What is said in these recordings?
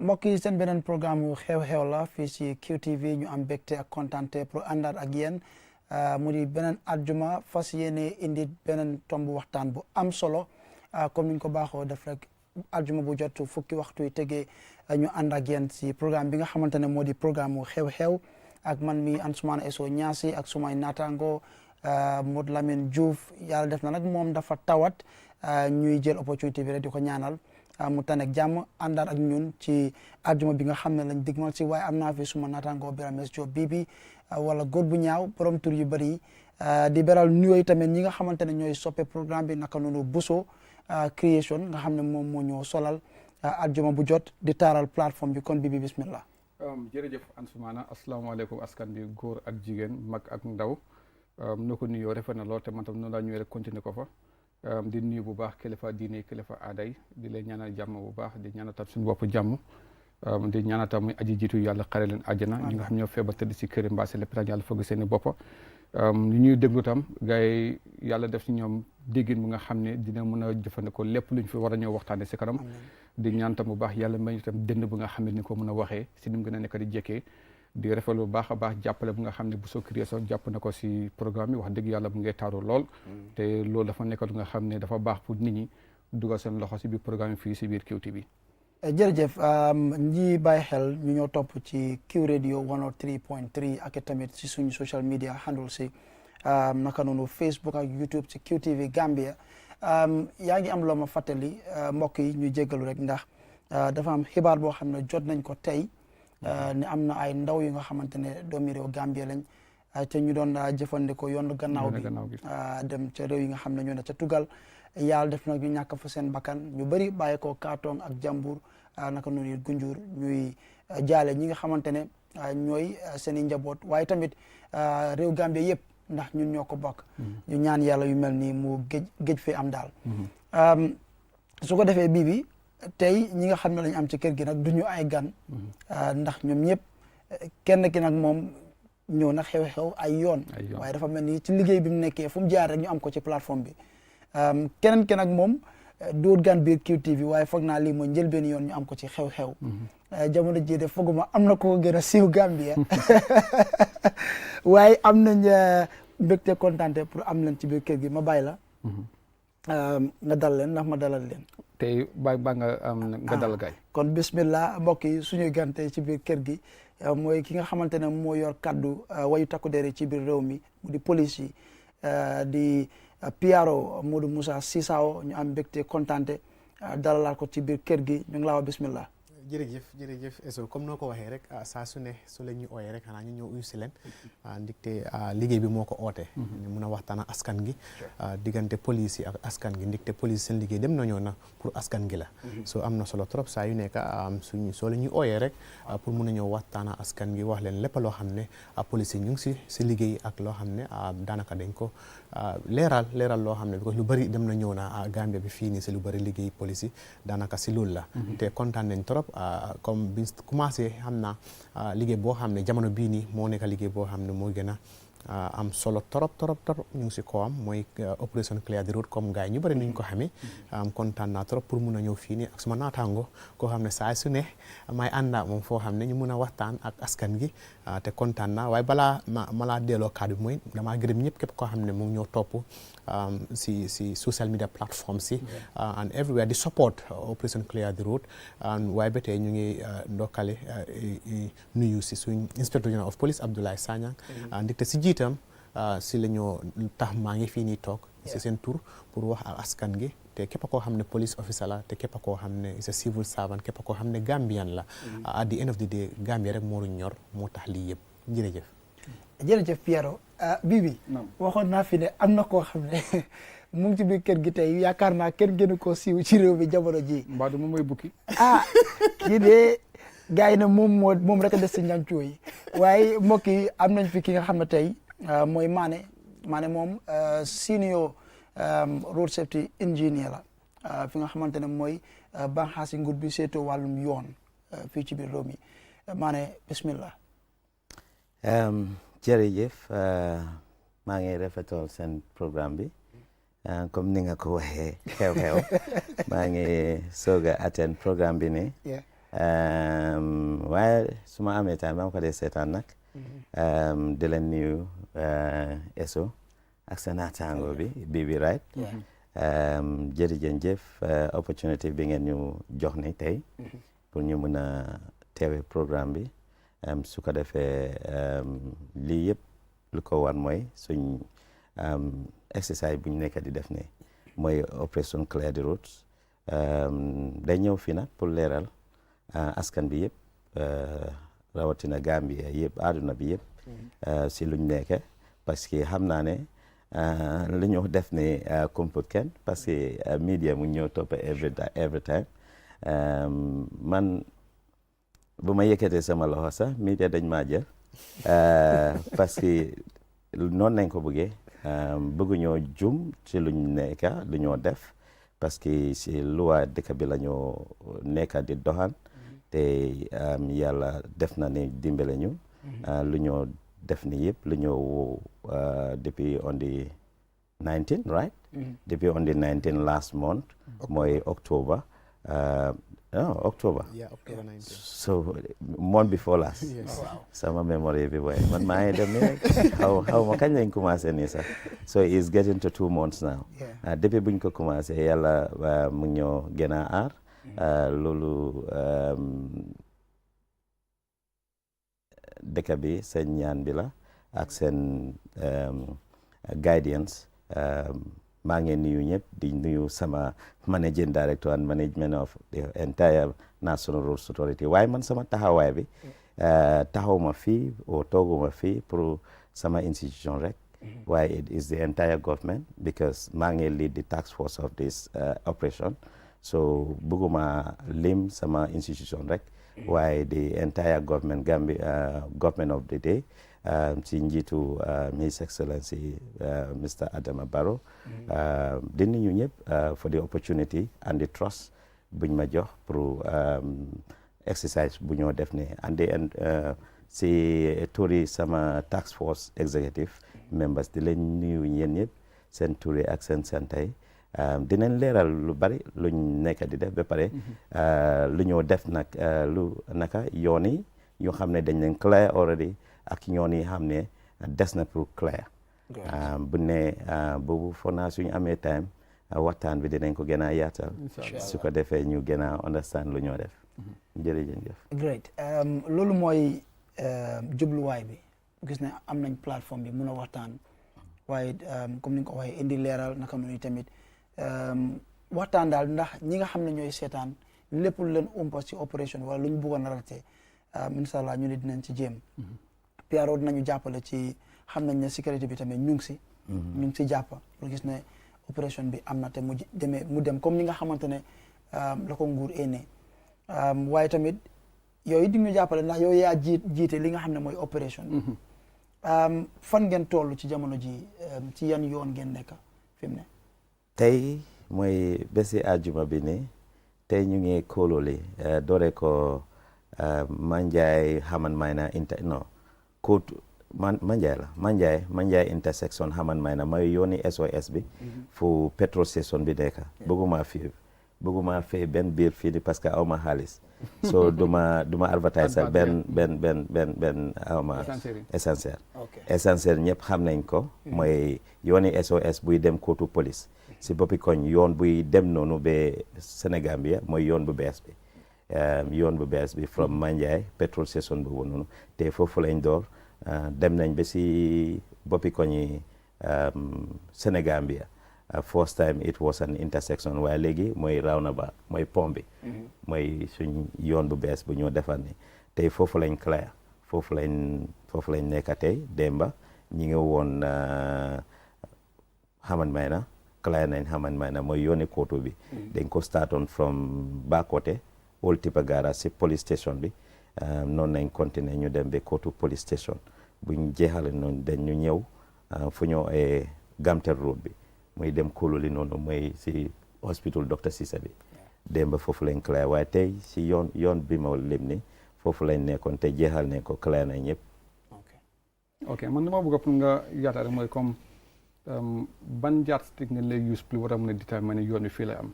mbokk yi seen beneen programme wu xew-xew la fii ci QTV ñu am mbégte ak kontante pour àndaat ak yéen mu di beneen àjjuma fas yéene indi beneen tomb waxtaan bu am solo comme niñ ko baaxoo def rek àjjuma bu jot fukki waxtu yi tegee ñu ànd ak yéen ci programme bi nga xamante ne moo di programme wu xew-xew ak man mi Ansoumana Eso Ñaasi ak sumay naataango Modou Lamine Diouf yàlla def na nag moom dafa tawat ñuy jël opportunité bi rek di ko ñaanal mu tanek jàmm àndaat ak ñun ci àjjuma bi nga xam ne lañ digmal si waaye am naa fi suma naataangoo Birames Diop bii wala góor bu ñaaw borom tur yu bëri di beral nuyoo tamit ñi nga xamante ne ñooy soppe programme bi naka noonu Buso Creation nga xam ne moom moo ñoo solal àjjuma bu jot di taaral plateforme bi kon Bibi bismillah. jërëjëf Ansoumana asalaamaaleykum askan bi góor ak jigéen mag ak ndaw noo ko nuyoo rafet na lool te man tam noonu laa ñëwee rek continuer ko fa. di nuyu bu baax kilifa diine kilifa aaday di leen ñaanal jàmm bu baax di ñaanal tam suñu bopp jàmm di ñaanal tam muy aji jiitu yàlla xare leen àjjana ñi nga xam ñoo feebar tëdd si kër mbaa si lépp yàlla fëgg seen i bopp ñu ñuy déglu tam gars yi yàlla def si ñoom déggin bu nga xam ne dina mën a jëfandikoo lépp luñ fi war a ñëw waxtaane si kanam di ñaan tam bu baax yàlla may ñu tam dënd bu nga xam ne ni ko mën a waxee si ni mu gën a nekk di jekkee di rafetlu bu baax a baax jàppale bu nga xam ne bu soo création jàpp na ko si programme bi wax dëgg yàlla bu ngay taaru lool te loolu dafa nekk lu nga xam ne dafa baax pour nit ñi dugal seen loxo si biir programme bi fii si biir QTV bi. jërëjëf ñi bàyyi xel ñu ñoo topp ci Q radio 103.3 ak tamit si suñu social media handle si naka noonu Facebook ak YouTube si QTV Gambia yaa ngi am loo ma fàttali mbokk yi ñu jéggalu rek ndax dafa am xibaar boo xam ne jot nañ ko tey. ne am na ay ndaw yu nga xamante ne doomi réew Gambie lañ te ñu doon jëfandikoo yoon gannaaw bi dem ca réew yi nga xam ne ñoo ne ca tugal yàlla def nag ñu ñàkk fa seen bakkan ñu bëri bàyyi ko Kaatong ak Jambur naka noonu Gunjur ñuy jaale ñi nga xamante ne ñooy seen i njaboot waaye tamit réew Gambie yëpp ndax ñun ñoo ko bokk ñu ñaan yàlla yu mel nii mu géej fi am daal su ko defee bii tey ñi nga xam ne lañ am ci kër gi nag duñu ay gan ndax ñoom ñëpp kenn ki nag moom ñëw na xew-xew ay yoon waaye dafa mel ni ci liggéey bi mu nekkee fu mu jaar rek ñu am ko ci plateforme bi keneen ki nag moom duut gan biir QTV waaye foog naa lii mooy njëlbeen yoon ñu am ko ci xew-xew jamono jii de fooguma am na ko gën a siiw Gambia waaye am nañ mbégte kontaante pour am leen ci biir kër gi ma bàyyi la nga dal leen ndax ma dalal leen tey ba nga dal gaay kon bismillah mbokk yi suñuy gante ci biir kër gi mooy ki nga xamante ne moo yor kaddu wayu takku dere ci biir réew mi mu di police yi di PRO Modou Moussa Sissaho ñu am mbégte kontante dalalaat ko ci biir kër gi ñu ngi laa wax bismillah jërëjëf Eso comme noo ko waxee rek saa su ne su la ñuy ooyee rek xanaa ñu ñëw uyu si leen ndigte liggéey bi moo ko oote ñu mun a waxtaan ak askan gi diggante police yi ak askan gi ndigte police seen liggéey dem nañoo na pour askan gi la so am na solo trop saa yu nekk soo la ñuy ooyee rek pour mun a ñëw waxtaan ak askan gi wax leen lépp loo xam ne police yi ñu ngi si liggéey ak loo xam ne daanaka dañ ko leeral loo xam ne because lu bëri dem na ñëw na Gambia bi fii nii si lu bëri liggéey police yi daanaka si loolu la te kontaan nañ trop comme bi commencé xam naa liggéey boo xam ne jamono bii nii moo nekk liggéey boo xam ne moo gën a am solo torop ñu ngi si kawam mooy opération clear the road comme gars yi ñu bëri nuñ ko xamee kontaan naa trop pour mun a ñëw fii nii ak suma naataango koo xam ne saa su ne may ànda moom foo xam ne ñu mun a waxtaan ak askan gi te kontaan naa waaye balaa ma laa delloo kàddu bi mooy damaa gërëm ñëpp képp koo xam ne mu ngi ñoo topp si social media platform si and everywhere di support opération clear the road waaye ba tey ñu ngi ndokkale nuyu si suñ inspector general of police Abdoulaye Sanyang ndigte si jiitam si la ñoo tax maa ngi fii nii toog si seen tur pour wax ak askan gi te képp koo xam ne police officer la te képp koo xam ne is a civil servant képp koo xam ne Gambian la at the end of the day Gambia rek moo ñor moo tax lii yëpp jërëjëf Piero Bibi waxoon naa fi ne am na koo xam ne mu ngi ci biir kër gi tey yaakaar naa kenn gënu koo siiw ci réew mi jamono ji mbaa du moom mooy bukki kii de gars yi ne moom rek a des si ñancoo yi waaye mbokk yi am nañ fi ki nga xam ne tey mooy Mané moom senior road safety engineer la fi nga xamante ne mooy banxaasi nguur bi seetoo wàllum yoon fii ci biir réew mi Mané bismillah jërëjëf maa ngi rafetlu seen programme bi comme ni nga ko waxee xew-xew maa ngi soog a attend programme bi nii waaye su ma amee time ma ko dee seetaan nag di leen nuyu eso ak sa naataango bi right jërëjëf opportunity bi ngeen ñu jox ni tey pour ñu mën a teewe programme bi su ko defee lii yëpp lu ko war mooy suñ exercice bu ñu nekk di def ne mooy opération clear the roads day ñëw fii nag pour leeral askan bi yëpp rawatina Gambia yëpp àdduna bi yëpp si luñ nekke parce que xam naa ne li ñu def ne kumput kenn parce que media mu ñëw topp every time man bu ma yëkkatee sama loxo sax media dañ maa jël parce que noonu nañ ko bëggee bëgguñoo jum ci luñ nekka lu ñoo def parce que si loi dëkk bi la ñoo nekka di doxal te yàlla def na ne dimbale ñu lu ñoo def ni yëpp lu ñoo depuis on the 19 right depuis on the 19 last month mooy October October yeah October 19 so month before last sama memory bi boy man maa ngi dem ni rek xaw ma kañ lañ commencé nii sax so it's getting to 2 months now depuis buñ ko commencé yàlla mu ñoo gën a aar loolu dëkk bi seen ñaan bi la ak seen guidance maa ngi nuyu ñëpp di nuyu sama managing director and management of the entire National Roads Authority waaye man sama taxawaay bi taxawma fii o tooguma fii pour sama institution rek waaye it is the entire government because maa ngi lead the task force of this operation so bëgguma lim sama institution rek waaye the entire government Gambia government of the day ci njiitu His Excellency Mr. Adama Barrow di nuyu ñëpp for the opportunity and the trust buñ ma jox pour exercise bu ñoo def ne and si turi sama task force executive members di leen nuyu yéen ñëpp seen turi ak seen santay dinañ leeral lu bari luñ nekk di def ba pare lu ñoo def nag lu naka yoon yi yoo xam ne dañ leen clear already ak ñoon yi xam ne des na pour clear bu ne boobu foog naa suñu amee time waxtaan bi dinañ ko gën a yaatal su ko defee ñu gën a understand lu ñoo def jërëjëf great loolu mooy jubluwaay bi gis ne am nañ plateforme bi mun a waxtaan waaye comme ni nga ko waxee indi leeral naka noonu tamit waxtaan daal ndax ñi nga xam ne ñooy seetaan lépp lu leen umpa ci opération wala lu ñu bëggoon a rate incha allah ñu ne dinañ ci jéem PRO dinañu jàppale ci xam nañ ne sécurité bi tamit ñu ngi si jàppa pour gis ne opération bi am na te mu dem comme ni nga xamante ne la ko nguur éenee waaye tamit yooyu di ñu jàppale ndax yow yaa jiite li nga xam ne mooy opération fan ngeen toll ci jamono ji ci yan yoon ngeen nekk fi mu ne tey mooy bési àjjuma bi ni tey ñu ngi kóolóoli doore ko Manjai Haman Minor Manjai intersection Haman Minor mooy yooni SOS bi fu petrol station bi nekk bëgguma fay benn biir fii ni parce que aw ma xaalis so duma advertise benn awma essentiel ñëpp xam nañ ko mooy yooni SOS buy dem kootu police si boppi koñ yoon buy dem noonu ba Sénégambia mooy yoon bu bees bi from Manjai petrol station boobu noonu te foofu lañ door dem nañ ba si boppi koñi Sénégambia first time it was an intersection waaye léegi mooy roundabout mooy pont bi mooy suñ yoon bu bees bu ñoo defar ni tey foofu lañ clear foofu lañ nekka tey démba ñi ngi woon Haman Minor clear nañ Haman Minor mooy yooni kootu bi dañ ko start on from Bakote Old Tipa Garage si police station bi noonu nañ continuer ñu dem ba kootu police station buñ jeexale noonu dañ ñu ñëw fu ñoo Gamtel road bi muy dem Kololi noonu mooy si hospital Dr. Cissé bi dem ba foofu lañ clear waaye tey si yoon bi ma lim ni foofu lañ nekkoon te jeexal nañ ko clear nañ ñëpp ok man dama bëgg pour nga yaata rek mooy comme ban yardstick ngeen lay use pour war a mën a déterminer yoon wi fii lay am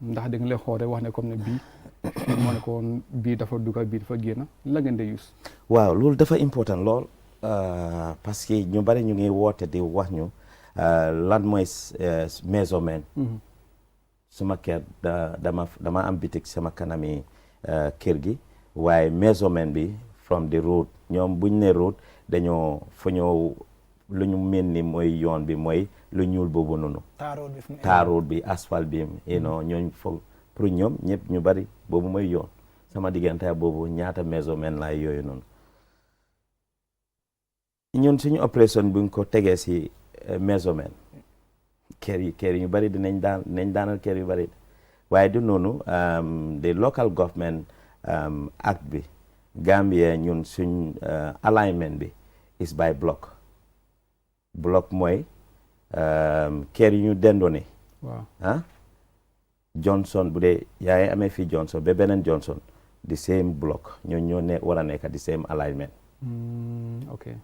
ndax da nga lay xool rek wax ne comme ne bii moo ne ko woon bii dafa dugal bii dafa génn la ngeen di use. waaw loolu dafa important lool parce que ñu bari ñu ngi woote di wax ñu lan mooy measurement. suma kër dama am bitik sama kanami kër gi waaye measurement bi from the road ñoom buñ ne road dañoo fa ñoo lu ñu mel ni mooy yoon bi mooy lu ñuul boobu noonu. taaroot bi asphalte bi ñooñ foog pour ñoom ñëpp ñu bari boobu mooy yoon sama diggante boobu ñaata measurement laay yooyu noonu. ñun suñu opération buñ ko tegee si measurement kër yi ñu bari dinañ daanal kër yu bari waaye du noonu the local government act bi Gambia ñun suñ alignment bi is by block mooy kër yi ñu dendone waaw Johnson bu dee yaa ngi amee fii Johnson ba beneen Johnson the same block ñoo ne war a nekk the same alignment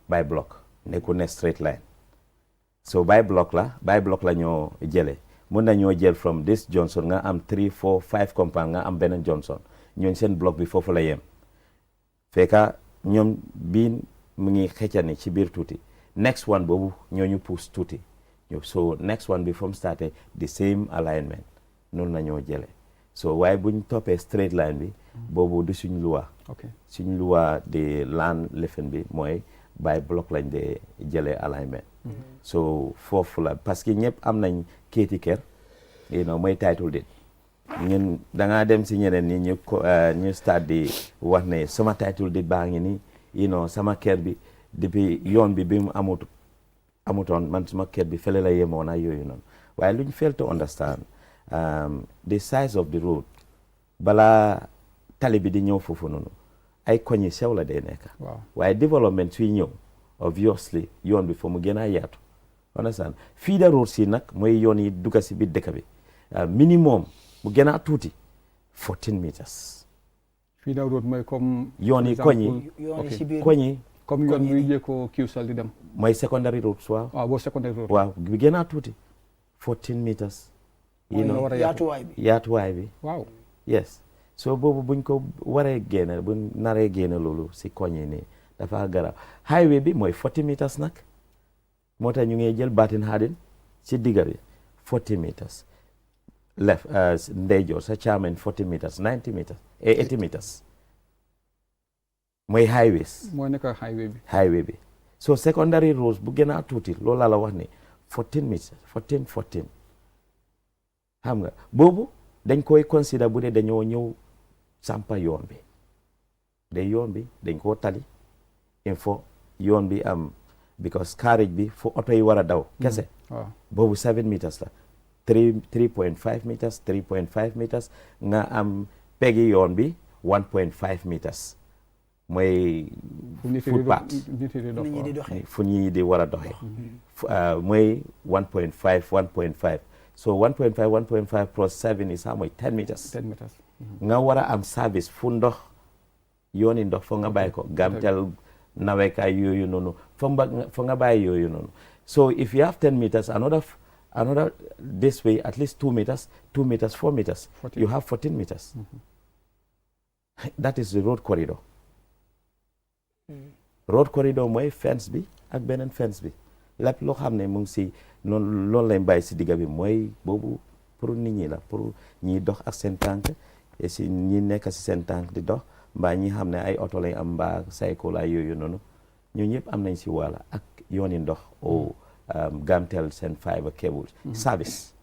by block nekku ne straight line so by block la ñoo jëlee mun na ñoo jël from this Johnson nga am 3 4 5 compound nga am beneen Johnson ñooñ seen block bi foofu la yem fekka ñoom bii mu ngi xëccani ci biir tuuti next one boobu ñooñu pousse tuuti so next one bi from starté the same alignment noonu la ñoo jëlee so waaye buñ toppee straight line bi boobu du suñ loi suñ loi di land lefen bi mooy by block lañ de jëlee alignment so foofu la parce que ñëpp am nañ kéeti kër mooy title deed ñun da ngaa dem si ñeneen ñi ñu start di wax ne sama title deed baa ngi nii sama kër bi depuis yoon bi mu amutoon man suma kër bi fële la yemoon ak yooyu noonu waaye luñ fail to understand the size of the road balaa tali bi di ñëw foofu noonu ay koñi sew la day nekk waaye développement suy ñëw obviously yoon bi fa mu gën a yaatu understand feeder road si nag mooy yoon yi dugga si biir dëkk bi minimum mu gën a tuuti 14 meters feeder road mooy comme yoon yi koñi comme yoon muy jékko Qcell di dem mooy secondary road waaw boo secondary road waaw bi gën a tuuti 14 meters yaatuwaay bi waaw yes so boobu buñ ko waree génne buñ naree génne loolu si koñi nii dafa garaaw highway bi mooy 40 meters nag moo tax ñu ngi jël baatin haadin si digga bi 40 meters left ndeyjoor sa caamen 40 meters 90 meters 80 meters mooy highways mooy nekk highway bi so secondary roads bu gën a tuuti loolu laa la wax ni 14 meters 14 xam nga boobu dañ koy consider bu dee dañoo ñëw sampa yoon bi dañ koo tali il faut yoon bi am because carriage bi fu oto yi war a daw kese boobu 7 meters la 3.5 meters 3.5 meters nga am peggi yoon bi 1.5 meters mooy footpath fu ñi di war a doxee mooy 1.5 so 1.5 plus 7 is how much 10 meters nga war a am service fu ndox yooni ndox fo nga bàyyi ko gamtel nawekaay yooyu noonu fo nga bàyyi yooyu noonu so if you have 10 meters another this way at least 2 meters 4 meters 14. You have 14 meters that is the road corridor road corridor mooy fence bi ak beneen fence bi lépp loo xam ne mu ngi si noonu loolu lañ bàyyi si digga bi mooy boobu pour nit ñi la pour ñiy dox ak seen tànk et si ñi nekk si seen tànk di dox mbaa ñi xam ne ay oto lañ am mbaa cycle ay yooyu noonu ñoo ñëpp am nañ si wàlla ak yooni ndox o gamtel seen fibre cable service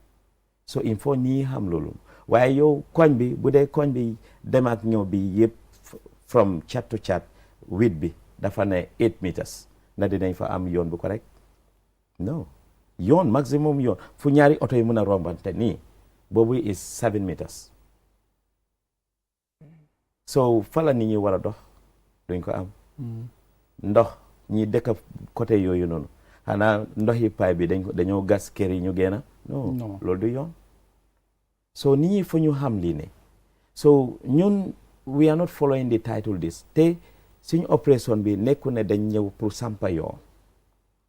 so il faut ñi xam loolu waaye yow koñ bi bu dee koñ bi dem ak ñëw bi yëpp from chat to chat width bi dafa ne 8 meters na dinañ fa am yoon bu correct non yoon maximum yoon fu ñaari oto yi mën a rombante nii boobu is 7 meters so fa la nit ñi war a dox duñ ko am ndox ñi dëkk côté yooyu noonu xanaa ndox yi paay bi dañoo gas kër yi ñu génn non loolu du yoon so nit ñi fu ñu xam lii ne so ñun we are not following the title this te suñu opération bi nekku ne dañ ñëw pour sampa yoon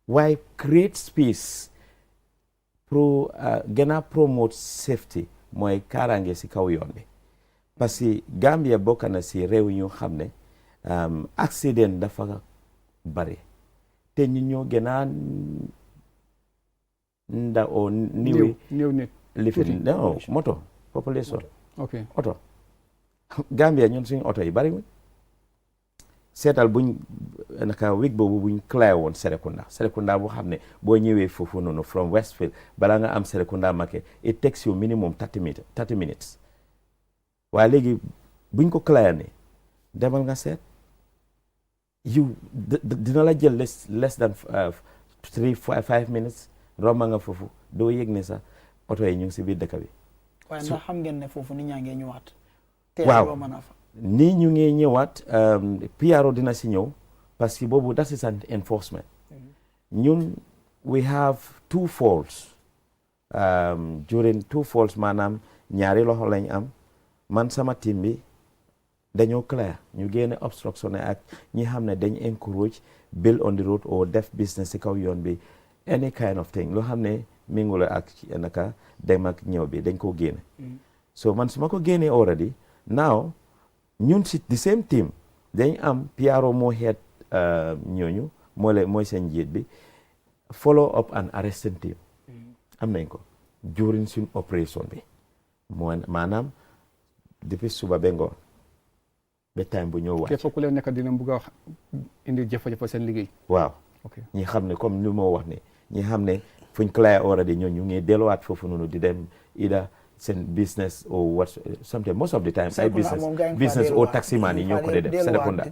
waaye create space pour gën a promote safety mooy kaaraange si kaw yoon bi parce que Gambia bokk na si réew ñu xam ne accident dafa bari te ñu ñoo gën a néew nit lifin non moto population ok oto Gambia ñun suñu oto yi bari wuñ seetal buñ naka week boobu buñ clear woon Serekunda boo xam ne boo ñëwee foofu noonu from Westfield balaa nga am Serekunda market it takes you minimum 30 minutes waaye léegi buñ ko clear ne demal nga seet dina la jël less than 3-5 minutes romba nga foofu doo yëg ne sax oto yi ñu ngi si biir dëkk bi waaye ndax xam ngeen ne foofu nit ñaa ngee ñëwaat waaw nii ñu ngi ñëwaat PRO dina si ñëw parce que boobu that is an enforcement ñun we have 2 falls during 2 falls maanaam ñaari loxo lañ am man sama team bi dañoo clear ñu génne obstruction ak ñi xam ne dañ encourage build on the road or def business si kaw yoon bi any kind of thing loo xam ne mingula ak naka dem ak ñëw bi dañ koo génne so man su ma ko génnee already now ñun si the same team dañ am PRO moo xeet ñooñu mooy seen njiit bi follow up and arresting team am nañ ko during suñ operation bi moo maanaam depuis suba ba ngoon ba time bu ñëw wàcc képp ku leen nekk dina bugg a indi jafe-jafe seen liggéey waaw ñi xam ne comme lu moo wax ne ñi xam ne fuñ clear already ñoo ñu ngi delluwaat foofu noonu di dem ida seen business or what something most of the time ay business or taximan yi ñoo ko def Serekunda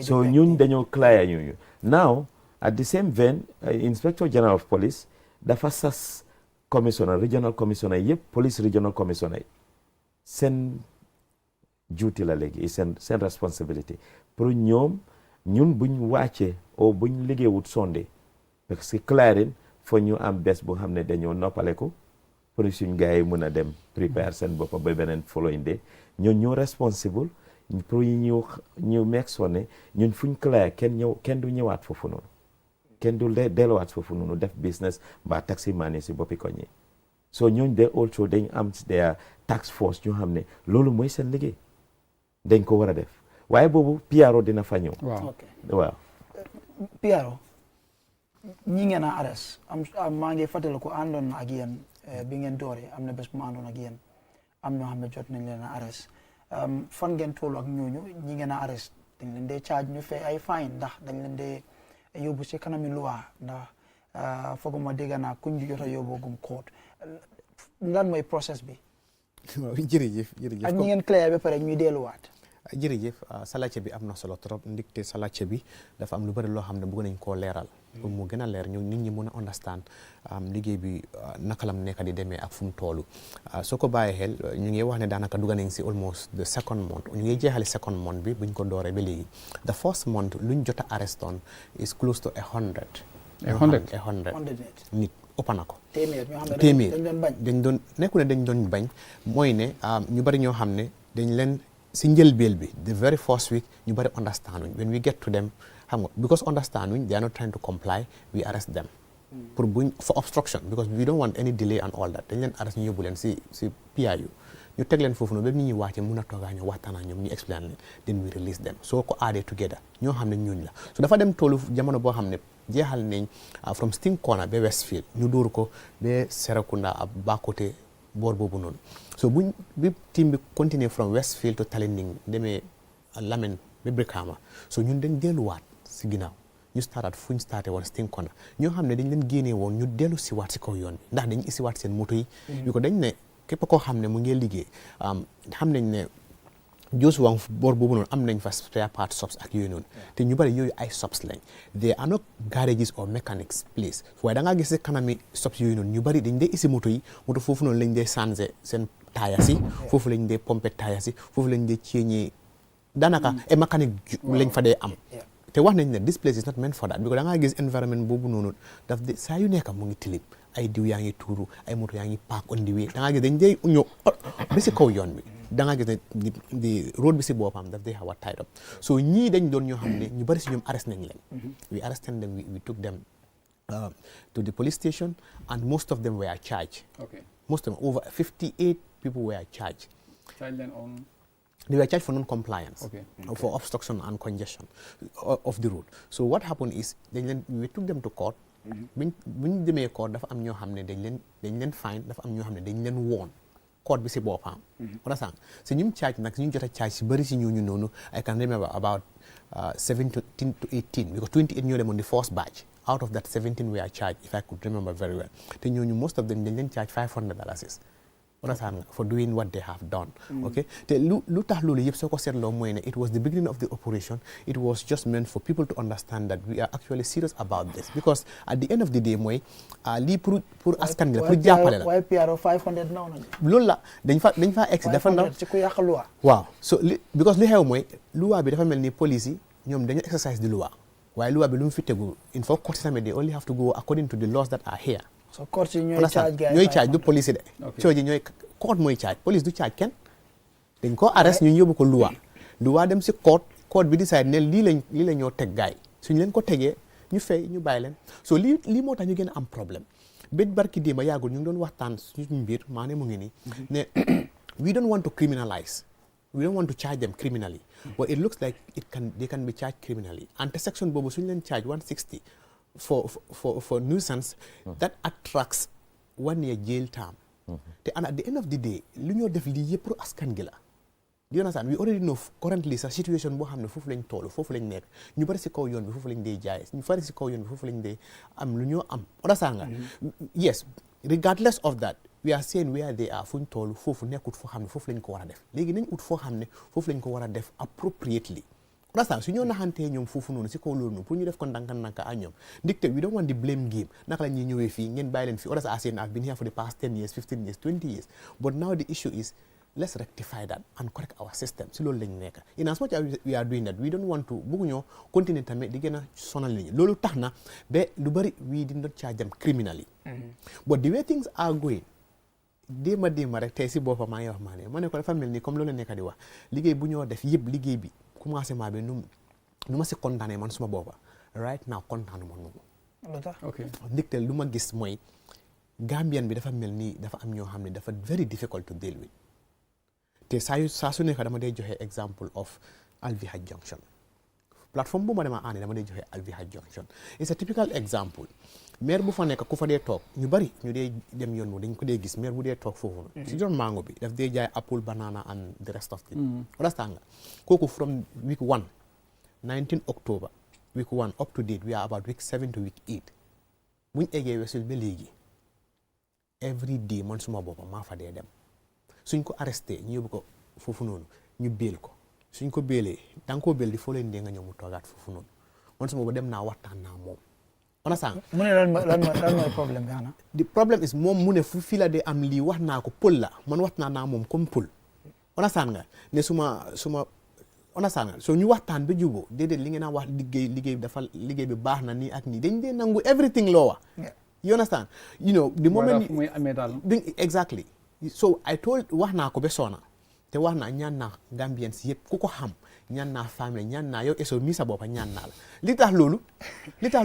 so ñun dañoo clear ñooñu now at the same vein Inspector General of Police dafa sas commissioner regional commissioner yëpp police regional commissioner yi seen duty la léegi seen responsibility pour ñoom ñun buñ wàccee o buñ liggéeyut Sunday parce que clearing fo ñu am bés bu xam ne dañoo noppaleku pour suñ gars yi mën a dem prepare seen bopp ba beneen following day ñun ñu responsible pour ñu make sure ne ñun fuñ clear kenn du ñëwaat foofu noonu kenn du delluwaat foofu noonu def business mbaa taxi man si boppi ko ñi so ñooñ de also dañ am their tax force ñu xam ne loolu mooy seen liggéey dañ ko war a def waaye boobu PRO dina fa ñëw waaw PRO ñi ngeen a arrest maa ngi fàttali ko àndoon na ak yéen bi ngeen dooree am na bés bu ma àndoon ak yéen am ñoo xam ne jot nañ leen a arrest fan ngeen toll ak ñooñu ñi ngeen a arrest dañ leen dee charge ñu fay ay fine ndax dañ leen dee yóbbu si kanami loi ndax fooguma dégg naa kuñ jot a yóbbu gum court lan mooy process bi waaw jërëjëf ak ñi ngeen clair ba pare ñuy delluwaat jërëjëf sa laajte bi am na solo trop ndigte sa laajte bi dafa am lu bëri loo xam ne bëgg nañ koo leeral pour mu gën a leer ñu nit ñi mën a understand liggéey bi naka lam nekk di demee ak fu mu toolu soo ko bàyyee xel ñu ngi wax ne daanaka dugg nañ si almost the second month ñu ngi jeexale second month bi buñ ko dooree ba léegi the first month luñ jot a arrest on is close to 100 nit ëpp na ko téeméer dañ doon nekku ne dañ doon bañ mooy ne ñu bari ñoo xam ne dañ leen si njëlbeel bi the very first week ñu bari understand when we get to them xam nga because understand they are not trying to comply we arrest them pour buñ for obstruction because we don't want any delay and all that dañ leen arrest ñu yóbbu leen si PIU ñu teg leen foofu noonu ba nit ñi wàcce mun a toogaa ñoo waxtaan ak ñoom ñu explain leen then we release them soo ko addee together ñoo xam ne ñooñ la so dafa dem toolu jamono boo xam ne jeexal nañ from Sting Corner ba Westfield ñu dóor ko ba Serekunda ab Bakoteh boor boobu noonu so bi team bi continue from Westfield to Tallinding demee Lamin ba Brikama so ñun dañ delluwaat si ginnaaw ñu startaat fu ñu starté woon Sting Corner ñoo xam ne dañ leen génnee woon ñu dellu si waat si kaw yoon bi ndax dañ isiwaat seen moto yi bi ko dañ ne képp koo xam ne mu ngi liggéey xam nañ ne Josuwang boor boobu noonu am nañ fa spare part shops ak yooyu noonu te ñu bari yooyu ay shops lañ they are not garages or mechanics place waaye da ngaa gis si kanami shops yooyu noonu ñu bari dañ dee isi moto yi moto foofu noonu lañ dee changer seen taaya si foofu lañ dee pomper taaya si foofu lañ dee ceeñee daanaka e mécanique lañ fa dee am te wax nañ ne this place is not meant for that because da ngaa gis environment boobu noonu daf de saa yu nekk mu ngi tilib ay diw yaa ngi tuuru ay moto yaa ngi park on the way da ngaa gis dañ dee ñëw ba si kaw yoon bi da ngaa gis ne di road bi si boppam daf dee xaw a tied up so ñii dañ doon ñoo xam ne ñu bari si ñoom arrest nañ leen we arrested them we took them to the police station and most of them were charged most of them over 58 people were charged. Charged then on? They were charged for non-compliance, Okay. for obstruction and congestion of the road. So what happened is we took them to court. When ñu demee court dafa am ñoo xam ne dañ leen fine, dafa am ñoo xam ne dañ leen woon court bi si boppam. Understand? So ñu charge nag ñu jot a charge si bëri si ñooñu noonu. I can remember about 17 to 18 because 28 ñoo dem on the first batch. Out of that 17 were charged, if I could remember very well. Te ñooñu most of them dañ leen charge $500. Understand, for doing what they have done. Okay, te lu tax loolu yëpp soo ko seetloo mooy ne it was the beginning of the operation. It was just meant for people to understand that we are actually serious about this, because at the end of the day mooy lii pour askan gi la pour jàppale la. waaye PRO 500 naw na loolu la dañ fa egg dafa ndaw ci ku yàq loi. waaw so because li xew mooy loi bi dafa mel ni police yi ñoom dañu exercise di loi waaye loi bi lu mu fi tegu il faut court tamit they only have to go according to the laws that are here. So court yi ñooy charge gars yi ñooy charge du police yi de. Cooji ñooy court mooy charge police du charge kenn dañ ko arrest ñu yóbbu ko loi dem si court bi decide ne lii la ñoo teg gars yi suñu leen ko tegee ñu fay ñu bàyyi leen so lii moo tax ñu gën a am problème bét barki démba yàggul ñu ngi doon waxtaan suñu mbir maa ne mu ngi nii ne we don't want to criminalize, we don't want to charge them criminally, but it looks like they can be charged criminally. And the section boobu suñu leen charge 160 for nuisance, that attracts 1 year jail term. And at the end of the day, lu ñoo def lii yëpp pour askan gi la. Do you understand? We already know currently sa situation boo xam ne foofu lañ toll foofu lañ nekk ñu bari si kaw yoon bi foofu lañ dee jaay ñu bari si kaw yoon bi foofu lañ dee am lu ñoo am. Understand nga? Yes, regardless of that, we are saying where they are fuñ toll foofu nekkut foo xam ne foofu lañ ko war a def léegi nañ ut foo xam ne foofu lañ ko war a def appropriately. Understand? su ñoo naxantee ñoom foofu noonu si kaw loolu noonu pour ñu def ko ndànk-ndànk ak ñoom ndikte we don't want the blame game naka la ñuy ñëwee fii ngeen bàyyi leen fii understand? As in I've been here for the past 10 years 15 years 20 years but now the issue is let's rectify that and correct our system si loolu lañ nekk in as much as we are doing that we don't want to bëgguñoo continuer tamit di gën a sonal nit ñi loolu tax na ba lu bari we did not charge them criminally but the way things are going déema rek tey si boppam maa ngi wax maa ne ma ne ko dafa mel ni comme loolu nekk di wax liggéey bu ñoo def yëpp liggéey bi commencement bi nu ma si kontaanee man suma boppa right now kontaanu ma noonu ndikte lu ma gis mooy Gambian bi dafa mel ni dafa am ñoo xam ne dafa very difficult to deal with te saa su nekk dama dee joxe example of Alvihaj Junction plateforme bu ma dema ànd dama dee joxe Alvihaj Junction it's a typical example maire bu fa nekk ku fa dee toog ñu bari ñu dee dem yoon mu dañ ko dee gis maire bu dee toog foofu si doon mango bi daf dee jaay apple banana and the rest of it understand nga kooku from week 1 19 October week 1 up to date we are about week 7 to week 8 buñ eggee wesul ba léegi every day man suma boppam maa fa dee dem suñ ko arresté ñu yóbbu ko foofu noonu ñu béel ko suñ ko béelee da nga koo béel di foo leen dee nga ñëw mu toogaat foofu noonu man suma boobu dem naa waxtaan naa moom understand mu ne lan mooy problème bi xanaa the problem is moom mu ne fu fii la dee am lii wax naa ko pël la man waxtaan naa moom comme pël understand nga ne suma understand nga so ñu waxtaan ba juboo déedéet li ngeen a wax liggéey bi baax na nii ak nii dañ dee nangu everything loo wax you understand you know the moment muy amee daal exactly so I told wax naa ko ba soona te wax naa ñaan naa Gambians yëpp ku ko xam ñaan naa famille ñaan naa yow eso mi sa boppa ñaan naa la li tax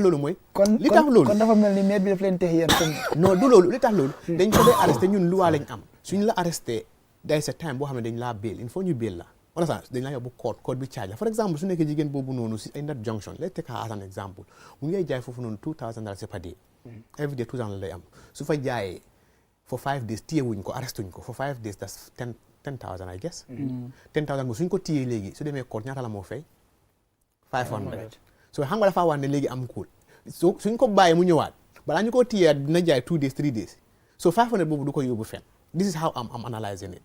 loolu mooy kon dafa mel ni maire bi daf leen tex yéen non du loolu li tax loolu dañ ko dee arrêté ñun luwaa lañ am suñ la arrêté day sa time boo xam ne dañ laa bail il faut ñu bail la wala dañ laa yóbbu court bi charge la for exemple su nekkee jigéen boobu noonu si ay Nat Junction let's take her as an example mu ngay jaay foofu noonu $2,000 per day every day $2,000 lay am su fa jaayee for 5 days téye wuñ ko arrêté wuñ ko for 5 days that's 10,000 I guess 10,000 bu suñ ko téyee léegi su demee court ñaata la moo fay 500 so xam nga dafa wax ne léegi am cool so suñ ko bàyyee mu ñëwaat balaa ñu ko téyee dina jaay 2 days 3 days so 500 boobu du ko yóbbu fenn this is how I'm analyzing it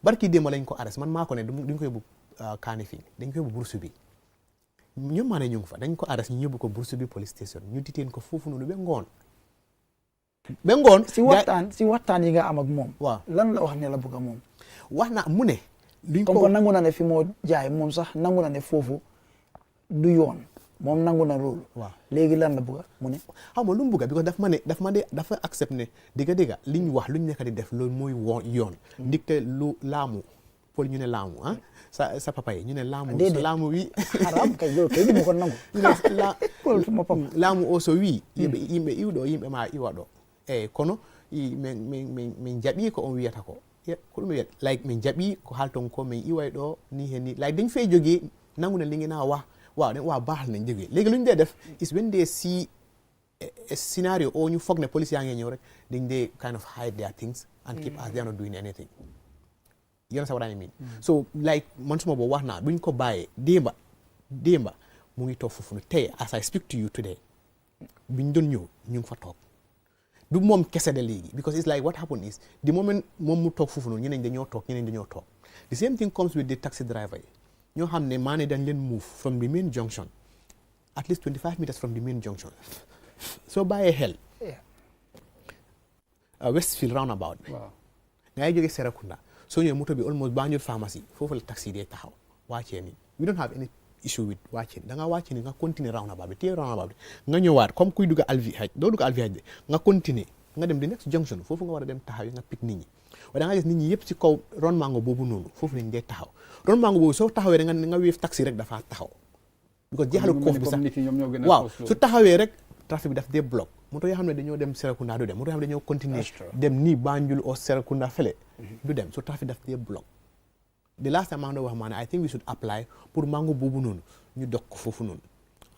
barki démb lañ ko arrest man maa ko ne duñ ko yóbbu Kanifing dañ ko yóbbu Bursu bi ñoom maa ne ñu ngi fa dañ ko arrest ñu yóbbu ko Bursu bi police station ñu diteen ko foofu noonu ba ngoon si waxtaan yi nga am ak moom waaw lan la wax ne la bëgg a moom wax na mu ne luñ ko comme nangu na ne fi moo jaay moom sax nangu na ne foofu du yoon moom nangu na loolu waaw léegi lan la bëgg mu ne xaw ma lu mu bëgg because dafa accept ne digga liñ wax luñ nekk di def loolu mooy yoon ndigte lu laamu Paul ñu ne laamu sa papa yi ñu ne laamu so laamu wi haram kay loolu kay mu ko nangu laamu also wi yimɓe iwɗo yimɓe ma iwa ɗo kono min jaɓi ko on wiyata ko like min jaɓi ko halton ko min iway ɗo ni hen ni like dañ fay jógee nangu ne li ngeen a wax waaw dañ waa baax nañ jógee léegi lu ñu dee def is when they see a scenario oo ñu foog ne police yaa ngi ñëw rek dañ dee kind of hide their things and keep as they are not doing anything you understand what I mean so like man suma boobu wax naa buñ ko bàyyee démba mu ngi toog foofu tey as I speak to you today biñ doon ñëw ñu ngi fa toog du moom kese de léegi because it's like what happened is the moment moom mu toog foofu noonu ñeneen dañoo toog the same thing comes with the taxi driver yi ñoo xam ne maa ne dañ leen move from the main junction at least 25 meters from the main junction soo bàyyee xel Westfield roundabout bi ngay jógee Serekunda soo ñëwee moto bi almost Banjul pharmacy foofu la taxi dee taxaw wàccee ni we don't have any issue with wàccee da nga wàccee ni nga continuer roundabout bi téye roundabout bi nga ñëwaat comme kuy dugg Alvihaj doo dugg Alvihaj de nga continuer nga dem di next junction foofu nga war a dem taxaw yi nga pick nit ñi waaye da nga gis nit ñi yëpp ci kaw ron mango boobu noonu foofu lañ dee taxaw ron mango boobu soo taxawee rek nga wéef taxi rek dafaa taxaw because jeexalu koof bi sax waaw su taxawee rek trafic bi daf dee block moto yoo xam ne dañoo dem Serekunda du dem moto yoo xam ne dañoo continuer dem nii Banjul o Serekunda fële du dem so trafic daf dee block the last time maa ngi doon wax maa ne I think we should apply pour mango boobu noonu ñu dog ko foofu noonu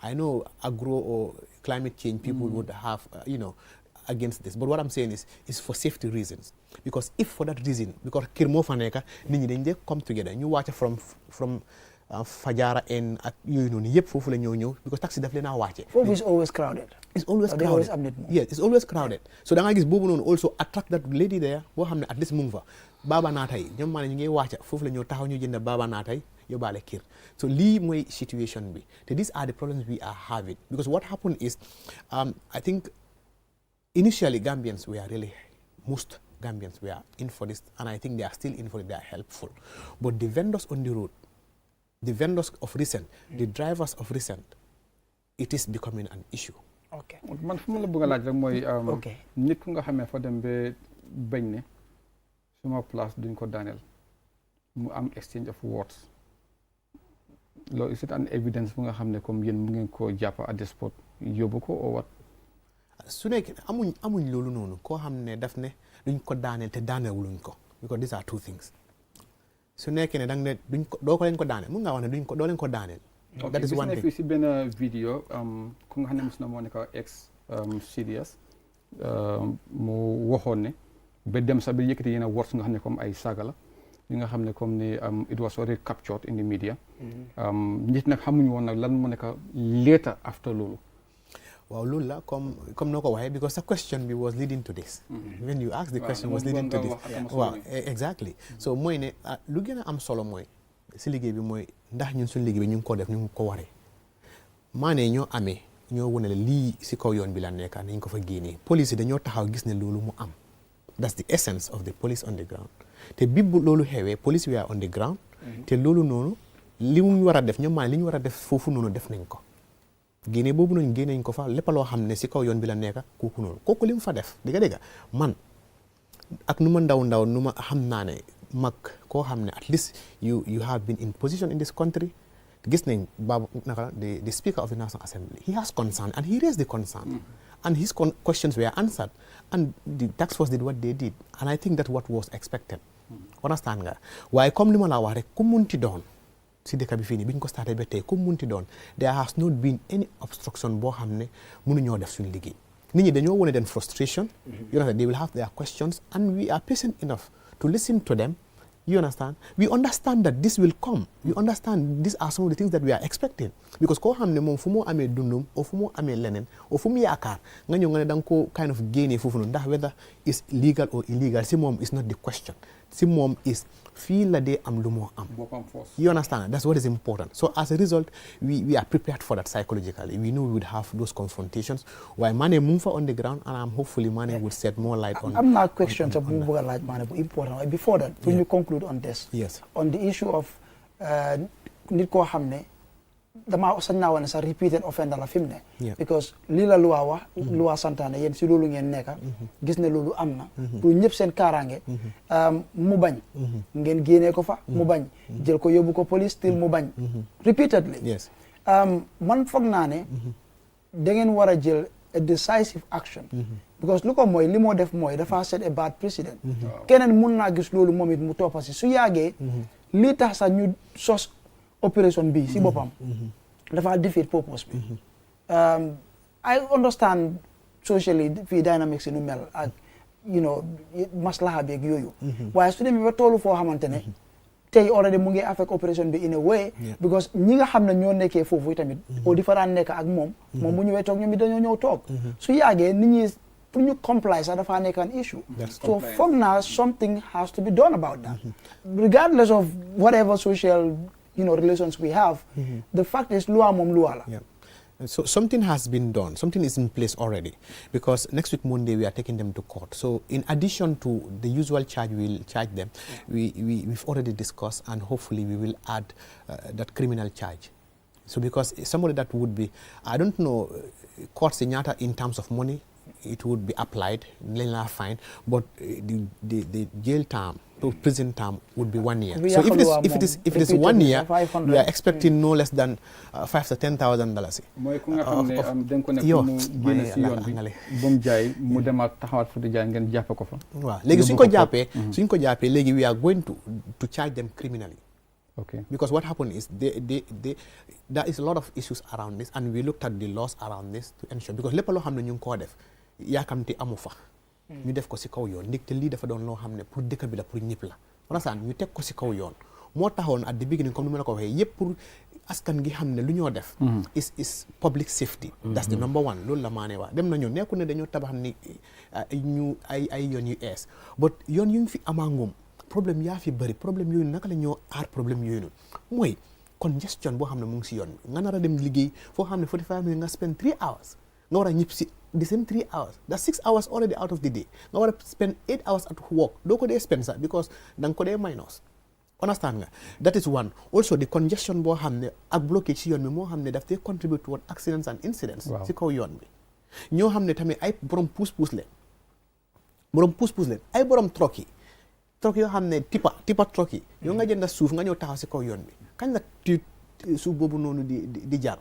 I know agro or climate change people would have against this but what I'm saying is for safety reasons because if for that reason because kër moo fa nekk nit ñi dañ dee come together ñu wàcce from Fajara and ak yooyu noonu yëpp foofu la ñëw because taxi daf leen a wàcce foofu is always crowded yes it's always crowded so da nga gis boobu noonu also attract that lady there boo xam ne at least mu ngi fa baaba naata yi ñoom maa ne ñu ngi wàcca foofu la ñëw taxaw ñu jënd baaba naata yi yóbbaale kër so lii mooy situation bi te these are the problems we are having because what happened is I think initially Gambians were really most Gambians were in for this and I think they are still in for it, they are helpful but the vendors on the road the vendors of recent the drivers of recent it is becoming an issue ok man fu ma la bëgg a laaj rek mooy nit ku nga xamee fa dem ba bañ ne suma place duñ ko daaneel mu am exchange of words loolu is it an evidence bu nga xam ne comme yéen mu ngeen ko jàpp at the spot yóbbu ko or what su nekkee amuñ loolu noonu koo xam ne daf ne duñ ko daaneel te daanewuluñ ko because these are two things su nekkee ne dang ne duñ ko doo ko leen ko daaneel mun ngaa wax ne doo leen ko daaneel that is one thing fii si benn vidéo ku nga xam ne mos na moo nekk ex serious mu waxoon ne ba dem sax ba yëkkati yenn words nga xam ne comme ay saaga la li nga xam ne comme ni it was already captured in the media nit nag xamuñu woon nag lan mu nekk later after loolu waaw loolu la comme noo ko waxee because the question bi was leading to this when you ask the question was leading to this waaw exactly so mooy ne lu gën a am solo mooy si liggéey bi mooy ndax ñun suñu liggéey bi ñu ngi ko def ñu ngi ko waree maa ne ñoo amee ñoo wane lii si kaw yoon bi la nekk nañ ko fa génnee police yi dañoo taxaw gis ne loolu mu am that's the essence of the police on the ground te bi loolu xewee police we are on the ground te loolu noonu li mu war a def ñoom maa li ñu war a def foofu noonu def nañ ko génne boobu noonu génneñ ko fa lépp loo xam ne si kaw yoon bi la nekk kooku noonu kooku li mu fa def dégg man ak nu ma ndaw nu ma xam naa ne mag koo xam ne at least you have been in position in this country gis nañ Babu naka the speaker of the National Assembly he has concern and he raised the concern and his questions were answered and the task force did what they did and I think that what was expected understand nga waaye comme li ma la wax rek ku munti doon si dëkk bi fii nii bi ñu ko starté ba tey comme munti doon there has not been any obstruction boo xam ne mënuñoo def suñu liggéey nit ñi dañoo wane den frustration you know they will have their questions and we are patient enough to listen to them you understand we understand that this will come we understand these are some of the things that we are expecting because koo xam ne moom fu mu amee dundum o fu mu amee leneen o fu mu yaakaar nga ñëw nga ne da nga ko kind of génnee foofu noonu ndax whether is legal or illegal si moom is not the question si moom is fii la dee am lu moo am you understand that's what is important so as a result we are prepared for that psychologically we know we would have those confrontations waaye Mane mu ngi fa on the ground and I'm hopefully Mane would set more light on am naa question sax bu bëgg a laaj Mane bu important waaye before that pour ñu conclude on this yes on the issue of nit koo xam ne damaa sañ naa wane sax repeated offender la fi mu ne because lii la luwaa wax luwaa santaane yéen si loolu ngeen nekka gis ne loolu am na pour ñëpp seen kaaraange mu bañ ngeen génnee ko fa mu bañ jël ko yóbbu ko police still mu bañ repeatedly man foog naa ne da ngeen war a jël a decisive action. Because lu ko mooy li moo def mooy dafa set a bad precedent. keneen mun naa gis loolu moom it mu toppa si su yàggee lii tax sax ñu sos opération bi si boppam dafa defeat purpose bi. I understand socially fii dynamics yi nu mel ak maslaha beeg yooyu. waaye su demee ba toolu foo xamante ne tey already mu ngi affect opération bi in a way. because ñi nga xam ne ñoo nekkee foofu tamit. au différent nekk ak moom bu ñëwee toog ñoom it dañoo ñëw toog. su yàggee nit ñi pour ñu comply sax dafa nekk an issue. so foog naa something has to be done about that. regardless of whatever social relations we have. the fact is loi moom loi la. So something has been done, something is in place already, because next week Monday we are taking them to court. So in addition to the usual charge we'll charge them, we've already discussed, and hopefully we will add that criminal charge. So because somebody that would be, I don't know, courts in terms of money, it would be applied, fine, but the jail term to prison term would be 1 year. So if it is 1 year, we are expecting no less than $5,000 to $10,000. mooy ku nga xam ne dañ ko nekk mu génn si yoon bi bu mu jaay mu demaat taxawaat fu di jaay ngeen jàppe ko fa. waaw léegi suñ ko jàppee léegi we are going to charge them criminally. Okay. Because what happened is there is a lot of issues around this, and we looked at the laws around this to ensure, because lépp loo xam ne ñu ngi koo def yaakamti amu fa. ñu def ko si kaw yoon ndig te lii dafa doon loo xam ne pour dëkk bi la pour ñëpp la. understand ñu teg ko si kaw yoon moo taxoon at the beginning comme ni ma la ko waxee yëpp pour askan gi xam ne lu ñoo def. is public safety. that's the number one loolu la maa ne wax dem nañu nekku ne dañoo tabax ni ay yoon yu ees but yoon yu ñu fi amaangum problème yaa fi bëri problème yooyu naka la ñoo aar problème yooyu noonu mooy congestion boo xam ne mu ngi si yoon bi nga nar a dem liggéey foo xam ne 45 minutes nga spend 3 hours nga war a ñib si the same 3 hours that's 6 hours already out of the day nga war a spend 8 hours at work doo ko dee spend sax because da nga ko dee minus. understand nga that is one. Also the congestion boo xam ne ak blockage si yoon bi moo xam ne daf dee contribute toward accidents and incidents. si kaw yoon bi ñoo xam ne tamit ay borom puus-puus leen ay borom truck yoo xam ne tipa truck yi yow nga jënd suuf nga ñëw taxaw si kaw yoon bi kañ la suuf boobu noonu di jar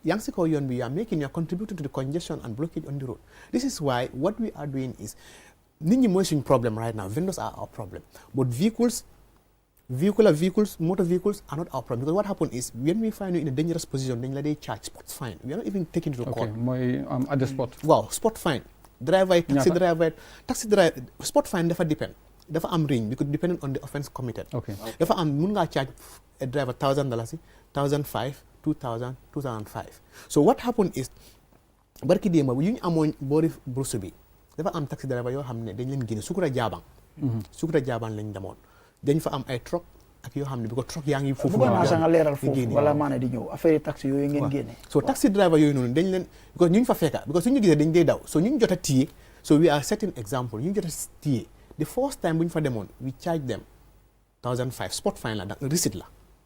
yaa ngi si kaw yoon bi you are making, you are contributing to the congestion and blockage on the road. This is why what we are doing is nit ñi mooy suñu problem right now. Vendors are our problem, but motor vehicles are not our problem, because what happened is when we find you in a dangerous position dañ la day charge spot fine. We are not even taking to the court. mooy at the spot. waaw spot fine. taxi driver spot fine dafa depend. dafa am range because depending on the offence committed. dafa am mun ngaa charge a driver $1,000, $1,500, $2,000, $2,500. So what happened is barki démb yu ñu amoon boori Bruce bi dafa am taxi driver yoo xam ne dañ leen génne Sukura Jaabang lañ demoon dañ fa am ay truck ak yoo xam ne because truck yaa ngi foofu. bëggoon naa sax nga leeral foofu wala maana di ñëw affaire taxi yooyu ngeen génne. so taxi driver yooyu noonu dañ leen because ñu fa fekka because suñu gisee dañ dee daw so ñu jot a téye so we are setting example ñu jot a téye the first time bu ñu fa demoon we charge them $1,500 spot fine la receipt la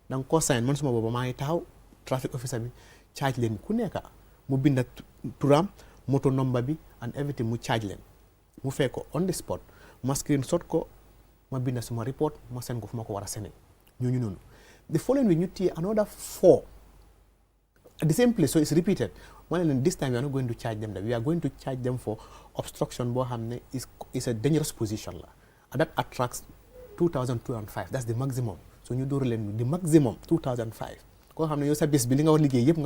da nga koo sign man suma booba maa ngi taxaw traffic officer bi charge leen ku nekk mu binda turam moto number bi and everything mu charge leen mu fekk ko on the spot ma screenshot ko ma binda suma report ma send ko fu ma ko war a sene ñooñu noonu the following week ñu téye another 4 at the same place so it's repeated ma ne leen this time we are not going to charge them that we are going to charge them for obstruction boo xam ne is a dangerous position la and that attracts $2,205 that's the maximum so ñu dóor leen the maximum $2,005 koo xam ne yow sa bés bi li nga war liggéey yëpp